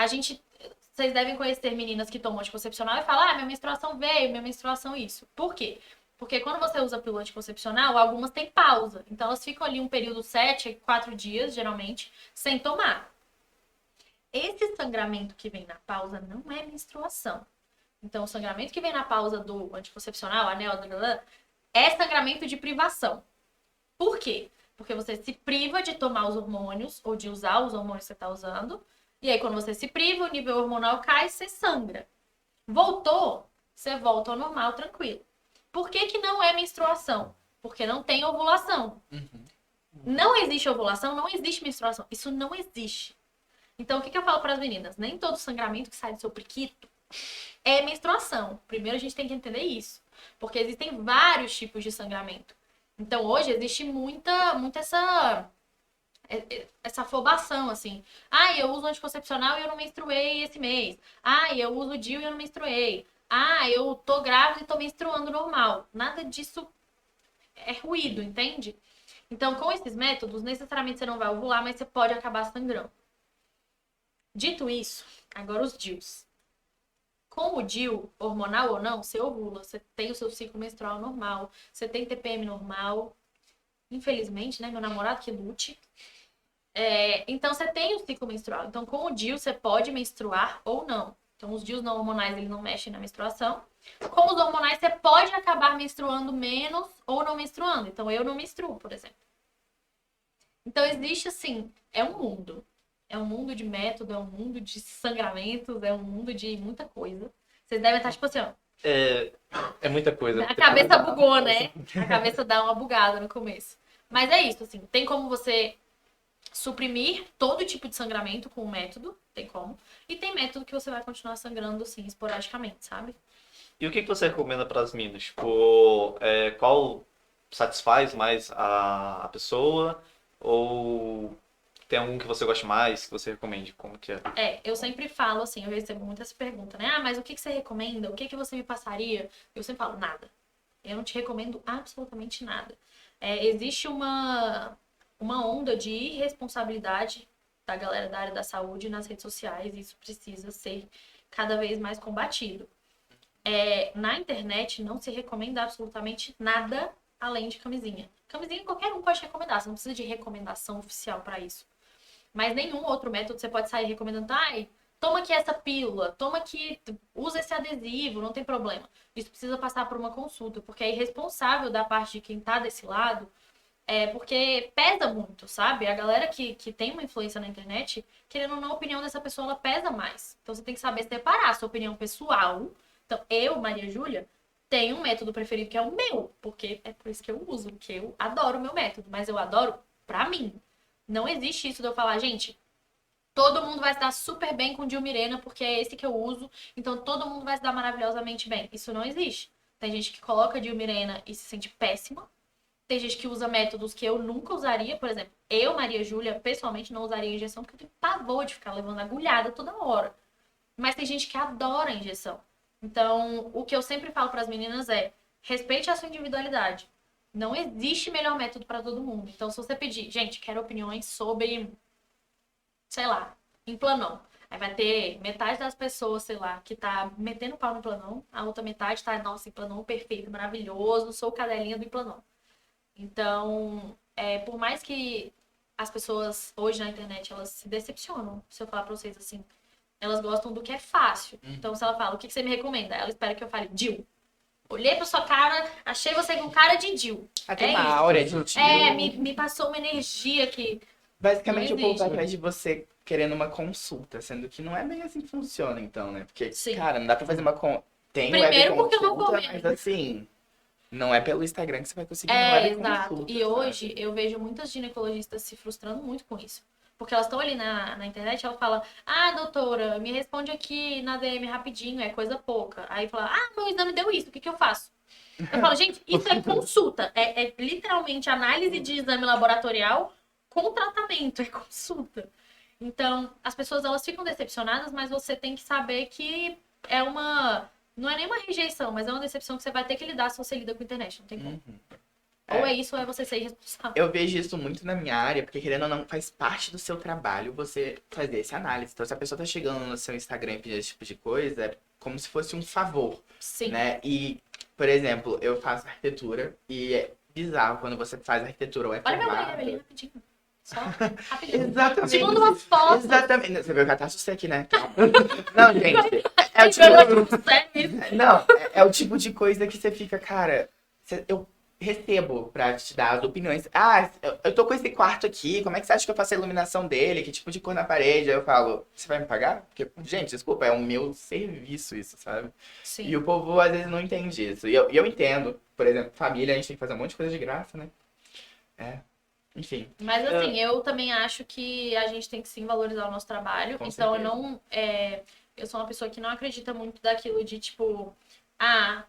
vocês devem conhecer meninas que tomam anticoncepcional e falam, minha menstruação veio, minha menstruação isso. Por quê? Porque quando você usa pílula anticoncepcional, algumas têm pausa. Então elas ficam ali um período 7, 4 dias, geralmente, sem tomar. Esse sangramento que vem na pausa não é menstruação. Então o sangramento que vem na pausa do anticoncepcional, anel, é sangramento de privação. Por quê? Porque você se priva de tomar os hormônios ou de usar os hormônios que você está usando. E aí, quando você se priva, o nível hormonal cai, você sangra. Voltou, você volta ao normal, tranquilo. Por que que não é menstruação? Porque não tem ovulação. Não existe ovulação, não existe menstruação. Isso não existe. Então, o que eu falo para as meninas? Nem todo sangramento que sai do seu priquito é menstruação. Primeiro, a gente tem que entender isso. Porque existem vários tipos de sangramento. Então, hoje, existe muita essa afobação, assim. Eu uso anticoncepcional e eu não menstruei esse mês. Eu uso DIU e eu não menstruei. Eu tô grávida e tô menstruando normal. Nada disso é ruído, entende? Então, com esses métodos, necessariamente você não vai ovular, mas você pode acabar sangrando. Dito isso, agora os DIUs. Com o DIU, hormonal ou não, você ovula, você tem o seu ciclo menstrual normal, você tem TPM normal. Infelizmente, né? Meu namorado que lute. Então, você tem o ciclo menstrual. Então, com o DIU, você pode menstruar ou não. Então, os DIUs não hormonais, eles não mexem na menstruação. Com os hormonais, você pode acabar menstruando menos ou não menstruando. Então, eu não menstruo, por exemplo. Então, existe, assim, é um mundo. É um mundo de método, é um mundo de sangramentos, é um mundo de muita coisa. Vocês devem estar, tipo assim, ó. É muita coisa. A cabeça bugou, né? A cabeça dá uma bugada no começo. Mas é isso, assim. Tem como você suprimir todo tipo de sangramento com o método, tem como. E tem método que você vai continuar sangrando, assim, esporadicamente, sabe? E o que você recomenda para as minas? Tipo, qual satisfaz mais a pessoa? Ou tem algum que você goste mais, que você recomende? Como que é? Eu sempre falo assim, eu recebo muito essa pergunta, né? Mas o que você recomenda? O que você me passaria? Eu sempre falo, nada. Eu não te recomendo absolutamente nada. Existe uma onda de irresponsabilidade da galera da área da saúde nas redes sociais, e isso precisa ser cada vez mais combatido. Na internet não se recomenda absolutamente nada além de camisinha. Camisinha qualquer um pode recomendar, você não precisa de recomendação oficial para isso. Mas nenhum outro método você pode sair recomendando, toma aqui essa pílula, toma aqui, usa esse adesivo, não tem problema. Isso precisa passar por uma consulta, porque é irresponsável da parte de quem tá desse lado, porque pesa muito, sabe? A galera que tem uma influência na internet, querendo ou não, a opinião dessa pessoa, ela pesa mais. Então você tem que saber separar a sua opinião pessoal. Então, eu, Maria Júlia, tenho um método preferido que é o meu, porque é por isso que eu uso, porque eu adoro o meu método, mas eu adoro pra mim. Não existe isso de eu falar, gente, todo mundo vai se dar super bem com Dilmirena, porque é esse que eu uso, então todo mundo vai se dar maravilhosamente bem. Isso não existe. Tem gente que coloca Dilmirena e se sente péssima. Tem gente que usa métodos que eu nunca usaria, por exemplo, eu, Maria Júlia, pessoalmente não usaria injeção, porque eu tenho pavor de ficar levando agulhada toda hora. Mas tem gente que adora a injeção. Então, o que eu sempre falo para as meninas é, respeite a sua individualidade. Não existe melhor método para todo mundo. Então, se você pedir, gente, quero opiniões sobre, sei lá, implanon. Aí vai ter metade das pessoas, sei lá, que tá metendo pau no implanon, a outra metade tá, nossa, implanon perfeito, maravilhoso, sou cadelinha do implanon. Então, por mais que as pessoas hoje na internet, elas se decepcionam, se eu falar pra vocês assim, elas gostam do que é fácil. Então, se ela fala, o que você me recomenda? Ela espera que eu fale, DIU. Olhei pra sua cara, achei você com cara de DIU. Até uma aura de DIU. Me passou uma energia que... Basicamente, o povo vai atrás de você querendo uma consulta, sendo que não é bem assim que funciona, então, né? Porque, cara, não dá pra fazer uma consulta. Tem primeiro web porque eu não consulta, vou mas assim, não é pelo Instagram que você vai conseguir uma web exato. consulta. E hoje eu vejo muitas ginecologistas se frustrando muito com isso. Porque elas estão ali na internet, ela fala, ah, doutora, me responde aqui na DM rapidinho, é coisa pouca. Aí fala, ah, meu exame deu isso, o que que eu faço? Eu falo, gente, isso é consulta. É literalmente análise de exame laboratorial com tratamento, é consulta. Então, as pessoas, elas ficam decepcionadas, mas você tem que saber que é uma... Não é nem uma rejeição, mas é uma decepção que você vai ter que lidar se você lida com a internet, não tem como. Ou é isso, ou é você ser irresponsável. Eu vejo isso muito na minha área, porque querendo ou não, faz parte do seu trabalho você fazer essa análise. Então, se a pessoa tá chegando no seu Instagram e pedindo esse tipo de coisa, é como se fosse um favor, Sim. né? E, por exemplo, eu faço arquitetura e é bizarro quando você faz arquitetura ou é Olha meu formado. banheiro ali, rapidinho. Só rapidinho. Exatamente. Segundo umas fotos. Exatamente. Você viu que eu assustei aqui, né? Calma. Não, gente. É o tipo... Não, é o tipo de coisa que você fica, cara, eu recebo pra te dar as opiniões. Ah, eu tô com esse quarto aqui, como é que você acha que eu faço a iluminação dele? Que tipo de cor na parede? Aí eu falo, você vai me pagar? Porque, gente, desculpa, é o meu serviço isso, sabe? Sim. E o povo às vezes não entende isso. E eu entendo. Por exemplo, família, a gente tem que fazer um monte de coisa de graça, né? Enfim. Mas assim, eu também acho que a gente tem que sim valorizar o nosso trabalho. Com Então eu certeza. não. Eu sou uma pessoa que não acredita muito daquilo de tipo, ah,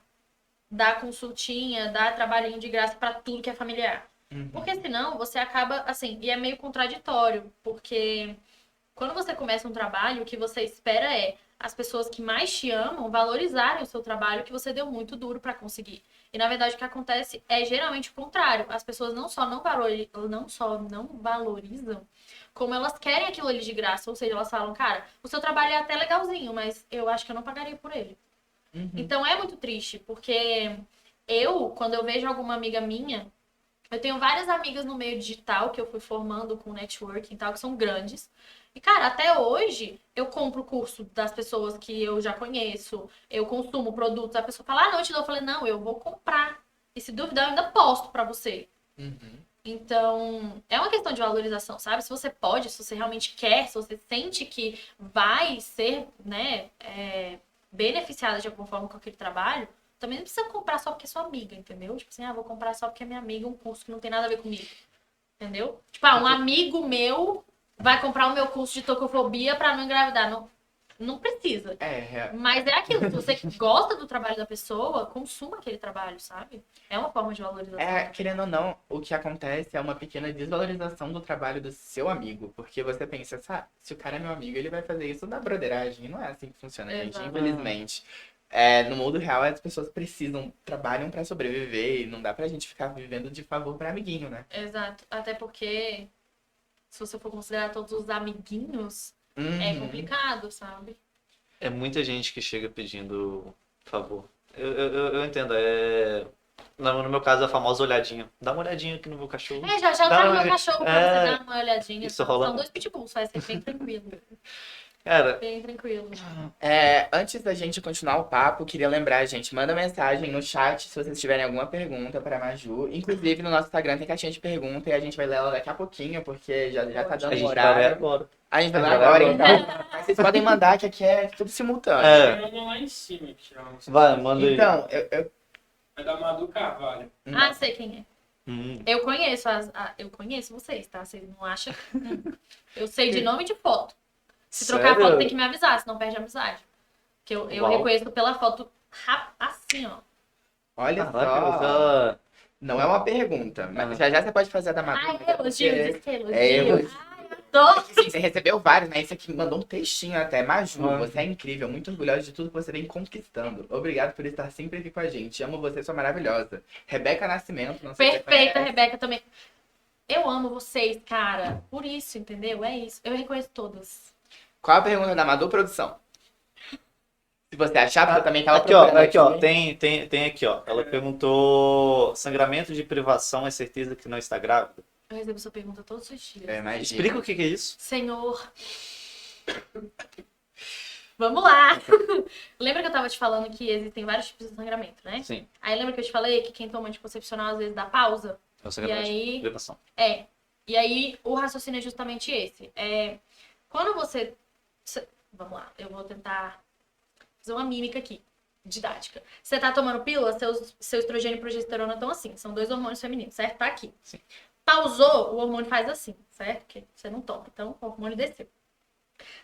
dar consultinha, dar trabalhinho de graça pra tudo que é familiar. Uhum. Porque senão você acaba, assim, e é meio contraditório, porque quando você começa um trabalho, o que você espera é as pessoas que mais te amam valorizarem o seu trabalho que você deu muito duro pra conseguir. E na verdade o que acontece é geralmente o contrário. As pessoas não só não valorizam, como elas querem aquilo ali de graça. Ou seja, elas falam, cara, o seu trabalho é até legalzinho, mas eu acho que eu não pagaria por ele. Uhum. Então é muito triste, porque quando eu vejo alguma amiga minha, eu tenho várias amigas no meio digital que eu fui formando com networking e tal, que são grandes. E, cara, até hoje eu compro o curso das pessoas que eu já conheço, eu consumo produtos, a pessoa fala, ah, não, eu te dou. Eu falei, não, eu vou comprar. E se duvidar, eu ainda posto pra você. Uhum. Então, é uma questão de valorização, sabe? Se você pode, se você realmente quer, se você sente que vai ser, né, beneficiada de alguma forma com aquele trabalho, também não precisa comprar só porque é sua amiga, entendeu? Tipo assim, vou comprar só porque é minha amiga um curso que não tem nada a ver comigo. Entendeu? Tipo, um amigo meu vai comprar o meu curso de tocofobia pra não engravidar. Não precisa. Mas é aquilo, se você gosta do trabalho da pessoa, consuma aquele trabalho, sabe? É uma forma de valorização. Querendo ou não, o que acontece é uma pequena desvalorização do trabalho do seu amigo. Porque você pensa, se o cara é meu amigo, ele vai fazer isso na broderagem. E não é assim que funciona, gente, Exato. infelizmente. No mundo real, as pessoas trabalham pra sobreviver. E não dá pra gente ficar vivendo de favor pra amiguinho, né? Exato. Até porque, se você for considerar todos os amiguinhos, é Uhum. complicado, sabe? É muita gente que chega pedindo favor. Eu entendo, no meu caso, a famosa olhadinha. Dá uma olhadinha aqui no meu cachorro. Já Dá trago uma- meu cachorro pra você dar uma olhadinha. Isso rola. São 2 pitbulls, vai ser bem tranquilo. Cara, Bem tranquilo. Antes da gente continuar o papo, queria lembrar, gente, manda mensagem no chat se vocês tiverem alguma pergunta pra Maju. Inclusive, no nosso Instagram tem caixinha de pergunta e a gente vai ler ela daqui a pouquinho, porque já tá a dando gente vai ver horário. agora. A gente vai ler Vai agora, ler então. Mas vocês podem mandar, que aqui é tudo simultâneo. Tem uma lá em cima, que é uma- Vai, manda aí. Então, É da Madu Carvalho. Ah, sei quem é. Hum. Eu conheço eu conheço vocês, tá? Vocês não acham? Eu sei de nome e de foto. Se trocar Sério? a foto, tem que me avisar, senão perde a amizade. Porque eu Uau. reconheço pela foto assim, ó. olha Caraca, só. já... Não é uma pergunta, mas já você pode fazer a da Madu. Ai, né? elogio, Porque- diz que é elogio. É elogio. Ai, eu adoro. Sim, você recebeu vários, né? Esse aqui mandou um textinho até. Maju, Ah. você é incrível, muito orgulhosa de tudo que você vem conquistando. Obrigado por estar sempre aqui com a gente. Amo você, sua maravilhosa. Rebeca Nascimento, não sei se você Perfeita, conhece. Rebeca também. Eu amo vocês, cara. Por isso, entendeu? É isso. Eu reconheço todas. Qual a pergunta da Madu, produção? Se você achar, porque eu também tava Aqui, ó, procurando tem aqui, ó. Ela perguntou: sangramento de privação é certeza que não está grávida? Eu recebo sua pergunta todos os dias. Imagina. Explica o que é isso. Senhor. Vamos lá. Lembra que eu tava te falando que existem vários tipos de sangramento, né? Sim, Aí lembra que eu te falei que quem toma anticoncepcional às vezes dá pausa? é o sangramento E aí- de privação. E aí o raciocínio é justamente esse. Quando você... Vamos lá, eu vou tentar fazer uma mímica aqui, didática. Você tá tomando pílula, seu estrogênio e progesterona estão assim. São 2 hormônios femininos, certo? Tá aqui. Sim. Pausou, o hormônio faz assim, certo? Que você não toma. Então, o hormônio desceu.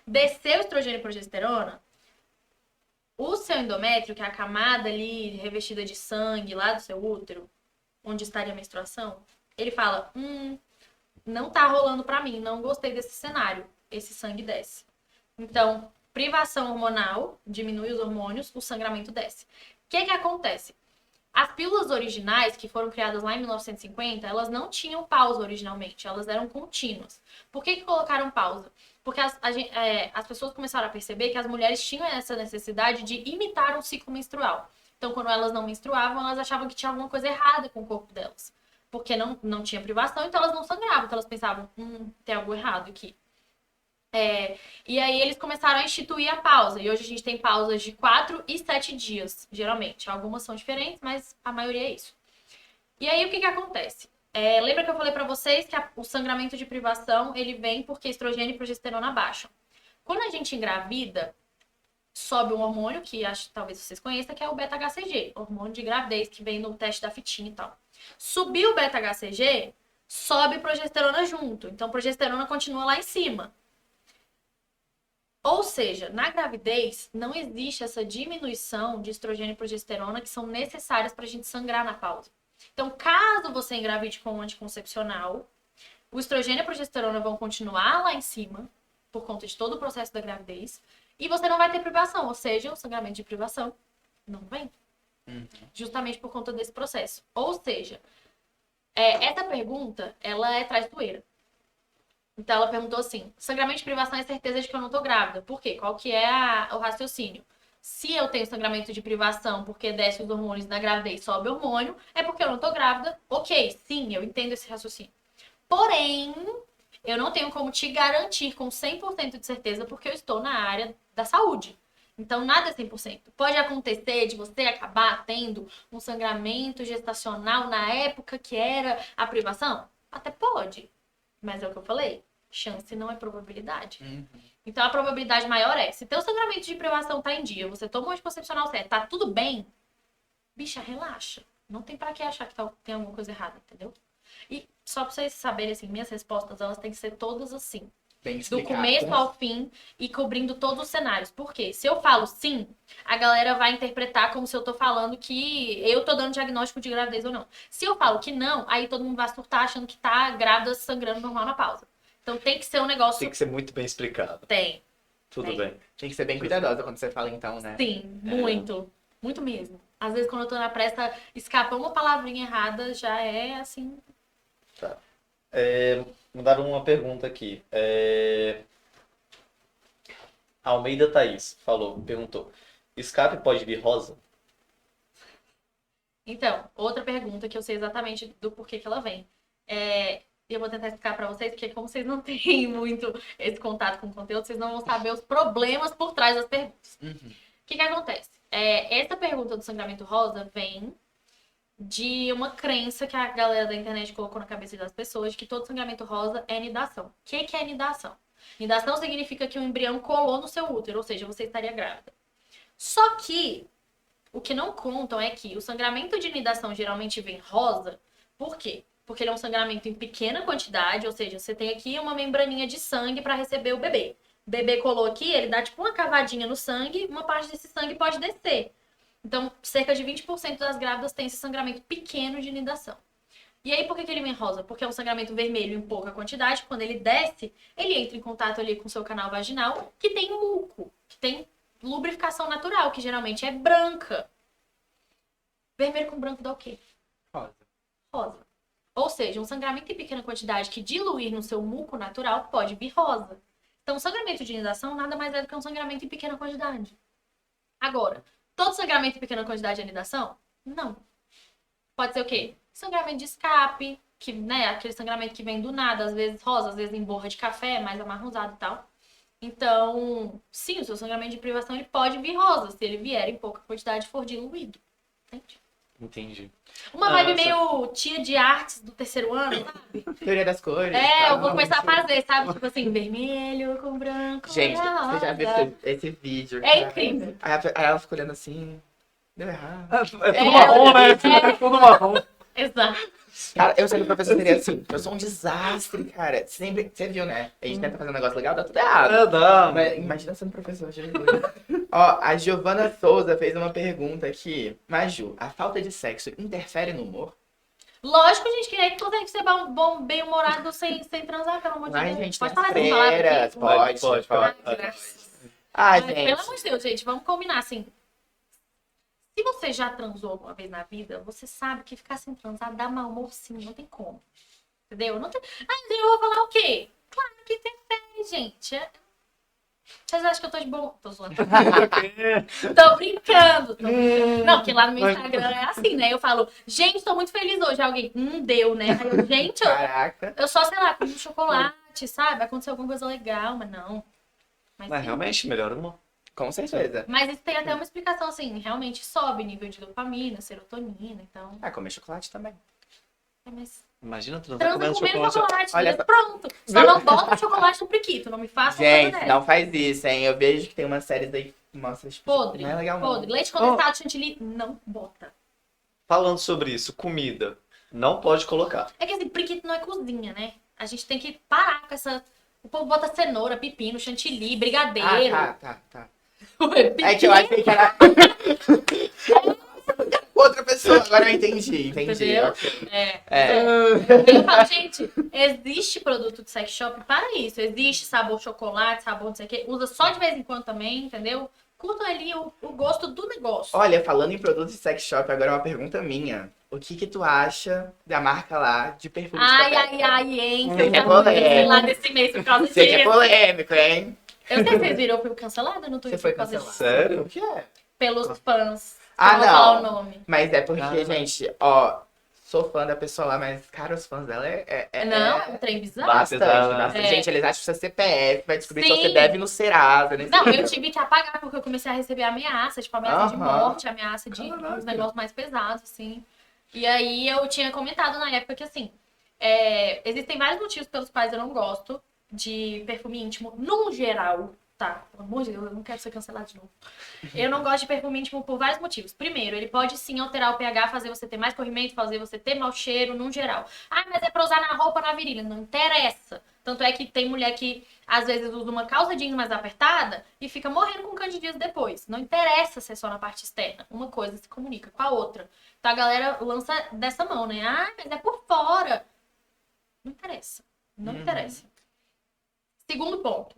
Desceu o estrogênio e progesterona, o seu endométrio, que é a camada ali revestida de sangue lá do seu útero, onde estaria a menstruação, ele fala, não tá rolando pra mim, não gostei desse cenário. Esse sangue desce. Então, privação hormonal, diminui os hormônios, o sangramento desce. O que acontece? As pílulas originais, que foram criadas lá em 1950, elas não tinham pausa originalmente, elas eram contínuas. Por que colocaram pausa? Porque as pessoas começaram a perceber que as mulheres tinham essa necessidade de imitar um ciclo menstrual. Então, quando elas não menstruavam, elas achavam que tinha alguma coisa errada com o corpo delas. Porque não tinha privação, então elas não sangravam. Então elas pensavam, tem algo errado aqui. E aí eles começaram a instituir a pausa. E hoje a gente tem pausas de 4 e 7 dias, geralmente. Algumas são diferentes, mas a maioria é isso. E aí o que acontece? Lembra que eu falei pra vocês que o sangramento de privação, ele vem porque estrogênio e progesterona baixam. Quando a gente engravida, sobe um hormônio, que acho talvez vocês conheçam, que é o beta-HCG, hormônio de gravidez, que vem no teste da fitinha e tal. Subiu o beta-HCG, sobe progesterona junto. Então, progesterona continua lá em cima. Ou seja, na gravidez, não existe essa diminuição de estrogênio e progesterona que são necessárias para a gente sangrar na pausa. Então, caso você engravide com um anticoncepcional, o estrogênio e a progesterona vão continuar lá em cima, por conta de todo o processo da gravidez, e você não vai ter privação, ou seja, o sangramento de privação não vem. Justamente por conta desse processo. Ou seja, essa pergunta, ela é traiçoeira. Então ela perguntou assim, sangramento de privação é certeza de que eu não tô grávida. Por quê? Qual que é o raciocínio? Se eu tenho sangramento de privação porque desce os hormônios na gravidez e sobe o hormônio, é porque eu não tô grávida. Ok, sim, eu entendo esse raciocínio. Porém, eu não tenho como te garantir com 100% de certeza porque eu estou na área da saúde. Então, nada é 100%. Pode acontecer de você acabar tendo um sangramento gestacional na época que era a privação? Até pode. Mas é o que eu falei. Chance não é probabilidade. Então, a probabilidade maior é, se teu sangramento de privação tá em dia, você toma um anticoncepcional certo, tá tudo bem, bicha, relaxa. Não tem pra que achar que tem alguma coisa errada, entendeu? E só pra vocês saberem, assim, minhas respostas, elas têm que ser todas assim. Bem Do explicado. começo ao fim e cobrindo todos os cenários. Por quê? Se eu falo sim, a galera vai interpretar como se eu tô falando que eu tô dando diagnóstico de gravidez ou não. Se eu falo que não, aí todo mundo vai surtar achando que tá grávida sangrando normal na pausa. Então tem que ser um negócio... Tem que ser muito bem explicado. Tem. Tudo Tem. bem. Tem que ser bem cuidadosa quando você fala então, né? Sim, muito. Muito mesmo. Às vezes quando eu tô na pressa, escapa uma palavrinha errada, já é assim... Mandaram uma pergunta aqui. Almeida Thaís perguntou. Escape pode vir rosa? Então, outra pergunta que eu sei exatamente do porquê que ela vem. Eu vou tentar explicar pra vocês, porque como vocês não têm muito esse contato com o conteúdo, vocês não vão saber os problemas por trás das perguntas. O que acontece? Essa pergunta do sangramento rosa vem de uma crença que a galera da internet colocou na cabeça das pessoas de que todo sangramento rosa é nidação. O que é nidação? Nidação significa que o embrião colou no seu útero, ou seja, você estaria grávida. Só que o que não contam é que o sangramento de nidação geralmente vem rosa. Por quê? Porque ele é um sangramento em pequena quantidade, ou seja, você tem aqui uma membraninha de sangue para receber o bebê. O bebê colou aqui, ele dá tipo uma cavadinha no sangue, uma parte desse sangue pode descer. Então, cerca de 20% das grávidas têm esse sangramento pequeno de nidação. E aí, por que ele vem rosa? Porque é um sangramento vermelho em pouca quantidade. Quando ele desce, ele entra em contato ali com o seu canal vaginal, que tem muco, que tem lubrificação natural, que geralmente é branca. Vermelho com branco dá o quê? Rosa. Rosa. Ou seja, um sangramento em pequena quantidade que diluir no seu muco natural pode vir rosa. Então, o sangramento de nidação nada mais é do que um sangramento em pequena quantidade. Agora, todo sangramento em pequena quantidade é nidação? Não. Pode ser o quê? Sangramento de escape, que, né, aquele sangramento que vem do nada, às vezes rosa, às vezes em borra de café, mais amarronzado e tal. Então, sim, o seu sangramento de privação ele pode vir rosa, se ele vier em pouca quantidade e for diluído. Entende? Entendi. Uma vibe meio tia de artes do terceiro ano, sabe? Teoria das cores. Eu vou começar a fazer, sabe? Tipo assim, vermelho com branco. Gente, rosa. você já viu esse vídeo? É cara? incrível. Aí ela ficou olhando assim, deu errado. É tudo marrom, né? É tudo marrom. Exato. Cara, eu sendo professor seria assim. Eu sou um desastre, cara. Sempre, você viu, né? A gente tenta fazer um negócio legal, dá tudo errado. É, dá. Mas imagina sendo professor, Jesus. Ó, a Giovana Souza fez uma pergunta aqui. Maju, a falta de sexo interfere no humor? Lógico, gente, que é que consegue ser bem-humorado sem transar, pelo amor de Ai, Deus. gente, Pode tem falar essa palavra freiras, aqui? pode. Ai, que graça. Ai, Mas, gente. pelo amor de Deus, gente, vamos combinar assim. Se você já transou alguma vez na vida, você sabe que ficar sem transar dá mau humor sim, não tem como. Entendeu? Não tem... Ah, eu vou falar o quê? Claro que interfere, gente. Vocês acham que eu tô de bom? Tô zoando. Tô brincando. Não, porque lá no meu Instagram é assim, né? Eu falo, gente, tô muito feliz hoje. Alguém, deu, né? Aí eu, gente, Caraca. eu só, sei lá, comi um chocolate, sabe? Aconteceu alguma coisa legal, mas não. Mas sim. realmente, melhora o humor. Com certeza. Mas isso tem até uma explicação, assim, realmente sobe nível de dopamina, serotonina, então... Ah, comer chocolate também. Mas Imagina transar transa comendo comendo chocolate, Olha beleza? só. Pronto. Só não bota chocolate no priquito, não me faça uma coisa Gente, dessa. não faz isso, hein? Eu vejo que tem umas séries aí que mostram, tipo, Podre, não é legal não. podre. Leite condensado, chantilly, não bota. Falando sobre isso, comida. Não pode colocar. É que assim, priquito não é cozinha, né? A gente tem que parar com essa... O povo bota cenoura, pepino, chantilly, brigadeiro. Tá. Ué, É que eu achei que era... Outra pessoa, agora eu entendi. Entendeu? Ok. É. Eu falo, gente, existe produto de sex shop para isso. Existe sabor chocolate, sabor não sei o quê. Usa só de vez em quando também, entendeu? Curtam ali o gosto do negócio. Olha, falando em produtos de sex shop, agora é uma pergunta minha. O que tu acha da marca lá de perfume de pepeca? Hein? Sei que é Eu vou polêmico. cancelar desse mês por causa Sei que é disso. polêmico, hein? Eu sei que vocês viram, eu fui cancelada no Twitter Você foi por causa cancelado. disso. Sério? O que é? Pelos fãs. Ah, Eu vou falar o não. nome. Mas é porque, Ah. gente, ó, sou fã da pessoa lá, mas, cara, os fãs dela Não, é um trem bizarro. bastante, Pesada. bastante. É. Gente, eles acham que seu CPF vai descobrir se Sim. você deve no Serasa, nesse Não, eu nível. tive que apagar porque eu comecei a receber ameaça, tipo, ameaça de Aham. morte, ameaça de Caraca. uns negócios mais pesados, assim. E aí eu tinha comentado na época que, assim, existem vários motivos pelos quais eu não gosto de perfume íntimo, num geral, tá? Pelo amor de Deus, eu não quero ser cancelado de novo. Eu não gosto de perfume íntimo por vários motivos. Primeiro, ele pode sim alterar o pH, fazer você ter mais corrimento, fazer você ter mau cheiro, num geral. Ah, mas é pra usar na roupa, na virilha. Não interessa. Tanto é que tem mulher que, às vezes, usa uma calça jeans mais apertada e fica morrendo com candidíase depois. Não interessa ser só na parte externa. Uma coisa se comunica com a outra. Então a galera lança dessa mão, né? Ah, mas é por fora. Não interessa. Não interessa. Segundo ponto.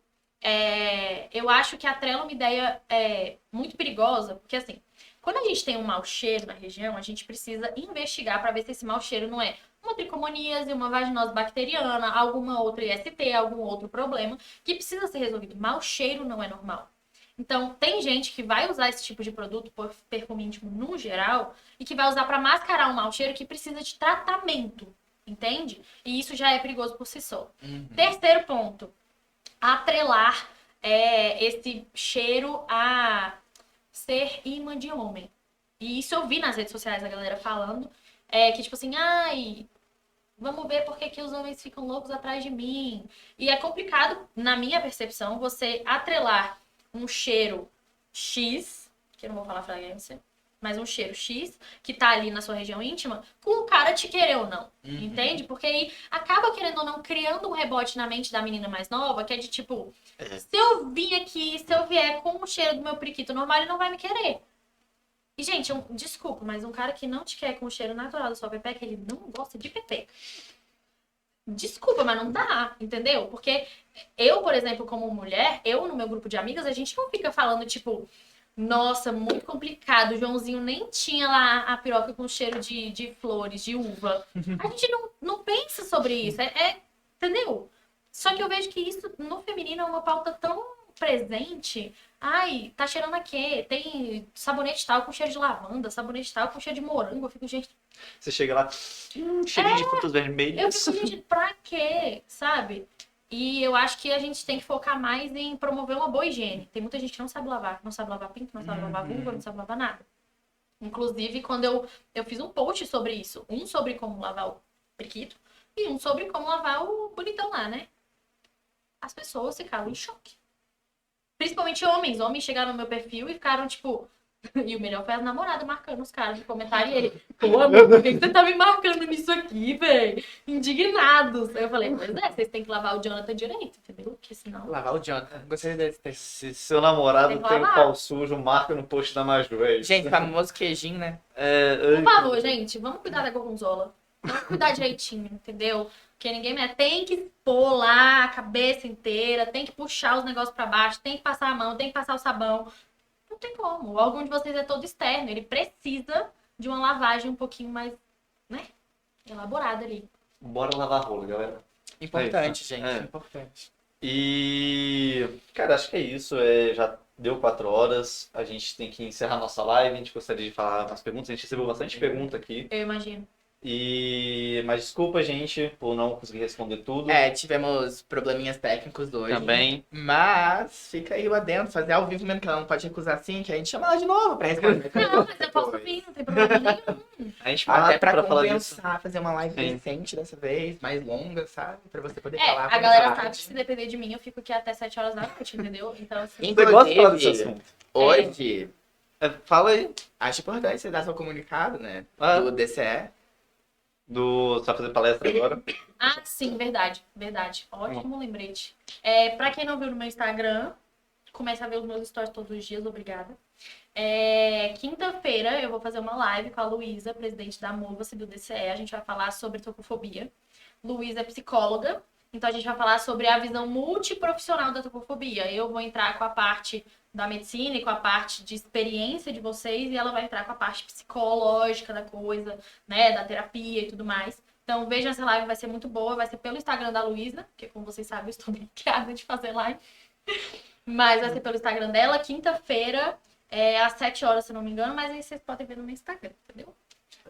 Eu acho que atrela uma ideia muito perigosa, porque assim, quando a gente tem um mau cheiro na região, a gente precisa investigar para ver se esse mau cheiro não é uma tricomoníase, uma vaginose bacteriana, alguma outra IST, algum outro problema que precisa ser resolvido. Mau cheiro não é normal. Então, tem gente que vai usar esse tipo de produto, perfume íntimo no geral, e que vai usar para mascarar um mau cheiro que precisa de tratamento, entende? E isso já é perigoso por si só. Terceiro ponto. Atrelar esse cheiro a ser imã de homem. E isso eu vi nas redes sociais a galera falando, que tipo assim, ai, vamos ver por que os homens ficam loucos atrás de mim. E é complicado, na minha percepção, você atrelar um cheiro X, que eu não vou falar fragrância, mas um cheiro X, que tá ali na sua região íntima, com o cara te querer ou não. Entende? Porque aí acaba, querendo ou não, criando um rebote na mente da menina mais nova, que é de tipo, se eu vir aqui, se eu vier com o cheiro do meu periquito normal, ele não vai me querer. E, gente, desculpa, mas um cara que não te quer com o cheiro natural da sua pepeca, ele não gosta de pepeca. Desculpa, mas não dá, entendeu? Porque eu, por exemplo, como mulher, no meu grupo de amigas, a gente não fica falando, tipo, nossa, muito complicado, o Joãozinho nem tinha lá a piroca com cheiro de flores, de uva. A gente não pensa sobre isso, entendeu? Só que eu vejo que isso, no feminino, é uma pauta tão presente. Ai, tá cheirando a quê? Tem sabonete tal com cheiro de lavanda, sabonete tal com cheiro de morango. Eu fico, gente... Você chega lá, cheirinho de frutas Eu vermelhas. fico, gente, pra quê? Sabe? E eu acho que a gente tem que focar mais em promover uma boa higiene. Tem muita gente que não sabe lavar. Não sabe lavar pinto, não sabe lavar vulva, não sabe lavar nada. Inclusive, quando eu fiz um post sobre isso. Um sobre como lavar o periquito e um sobre como lavar o bonitão lá, né? As pessoas ficaram em choque. Principalmente homens. Homens chegaram no meu perfil e ficaram tipo... E o melhor foi as namoradas marcando os caras no comentário. E ele, pô, amor, por que você tá me marcando nisso aqui, velho? Indignados. Aí eu falei, pois é, vocês têm que lavar o Jonathan direito, entendeu? Porque senão. Lavar o Jonathan. Gostei desse texto. Se seu namorado Tem que tem um lavar. pau sujo, marca no post da Maju, é isso. Gente, famoso queijinho, né? Por favor, gente, vamos cuidar da gorgonzola. Vamos cuidar direitinho, entendeu? Porque ninguém tem que pôr lá a cabeça inteira, tem que puxar os negócios pra baixo, tem que passar a mão, tem que passar o sabão. Não tem como. O órgão de vocês é todo externo. Ele precisa de uma lavagem um pouquinho mais, né? Elaborada ali. Bora lavar rolo, galera. Importante, isso. gente. É. Importante. E, cara, acho que é isso. Já deu 4 horas. A gente tem que encerrar nossa live. A gente gostaria de falar umas perguntas. A gente recebeu bastante pergunta aqui. Eu imagino. Mas desculpa, gente, por não conseguir responder tudo. Tivemos probleminhas técnicos hoje. Também. Mas fica aí lá dentro, fazer ao vivo mesmo, que ela não pode recusar assim, que a gente chama ela de novo pra responder. Não, mas eu posso vir, não tem problema nenhum. A gente marca Até pra falar disso. compensar, fazer uma live Sim. decente dessa vez, mais longa, sabe? Pra você poder falar. A galera sabe que se depender de mim, eu fico aqui até 7 horas da noite, entendeu? Então, assim. Você gosta de falar desse Inclusive, assunto? hoje, Fala aí. acho importante você dar seu comunicado, né? Ah. Do DCE. Você vai fazer palestra agora? Ah, sim, verdade. Verdade. Ótimo lembrete. Pra quem não viu no meu Instagram, comece a ver os meus stories todos os dias, obrigada. Quinta-feira eu vou fazer uma live com a Luísa, presidente da Mova-se do DCE. A gente vai falar sobre topofobia. Luísa é psicóloga, então a gente vai falar sobre a visão multiprofissional da topofobia. Eu vou entrar com a parte da medicina e com a parte de experiência de vocês, e ela vai entrar com a parte psicológica da coisa, né, da terapia e tudo mais. Então vejam essa live, vai ser muito boa, vai ser pelo Instagram da Luísa, porque como vocês sabem, eu estou bloqueada de fazer live. Mas vai ser pelo Instagram dela, quinta-feira, às 7 horas, se eu não me engano, mas aí vocês podem ver no meu Instagram, entendeu?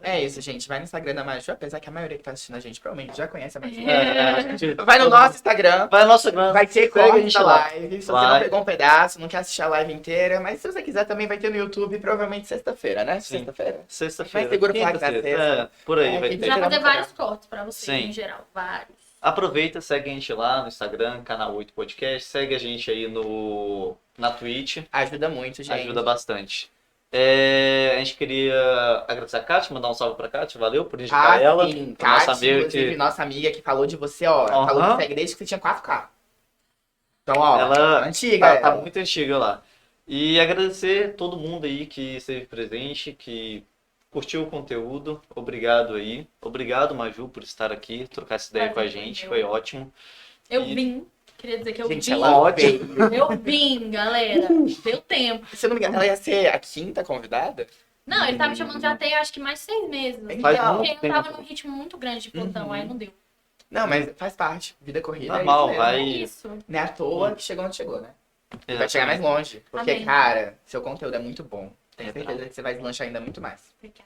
É isso, gente. Vai no Instagram da Maju, apesar que a maioria que tá assistindo a gente provavelmente já conhece a Maju. É. Vai no nosso Instagram. Vai no nosso Instagram. Vai ter Segue a corte gente da lá. live. Se você Vai. não pegou um pedaço, não quer assistir a live inteira, mas se você quiser também vai ter no YouTube, provavelmente sexta-feira, né? Sim. Sexta-feira. Sexta-feira. Vai segura o flag da Quinta-feira. sexta. Por aí, É, vai que ter. A gente vai fazer Será vários cortes pra vocês, Sim. em geral, vários. Aproveita, segue a gente lá no Instagram, canal 8 Podcast. Segue a gente aí na Twitch. Ajuda muito, gente. Ajuda bastante. A gente queria agradecer a Kátia, mandar um salve pra Kátia. Valeu por indicar ela. Sim. a nossa Kátia, amiga inclusive, que nossa amiga que falou de você, ó. Aham. Falou que segue desde que você tinha 4K. Então, ó, ela antiga. tá ela. muito antiga lá. E agradecer todo mundo aí que esteve presente, que curtiu o conteúdo. Obrigado aí. Obrigado, Maju, por estar aqui, trocar essa ideia com a Prazer foi gente. meu. Foi ótimo. Eu E- vim, queria dizer que eu Gente, vim. ela veio. Eu vim, galera. Deu tempo. Se eu não me engano, ela ia ser a quinta convidada? Não, ele tá me chamando já tem acho que mais 6 meses. Faz Então, muito Porque eu tava tempo. num ritmo muito grande de plantão, Uhum. aí não deu. Não, mas faz parte. Vida corrida. Normal, é isso mesmo. vai. É isso. Não é à toa que chegou onde chegou, né? E vai chegar mais Exatamente. longe. Porque, Amém. cara, seu conteúdo é muito bom. Tenho É, certeza que você vai deslanchar ainda muito mais. Obrigada.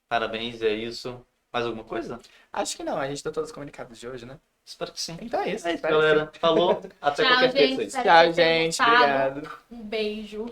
Parabéns, é isso. Mais alguma coisa? Acho que não, a gente deu todos os comunicados de hoje, né? Espero que sim. Então é isso. É isso, espero que galera. Falou. Até Tchau, qualquer gente. coisa. Espero Tchau, que vocês tenham gente. gostado. Obrigado. Um beijo.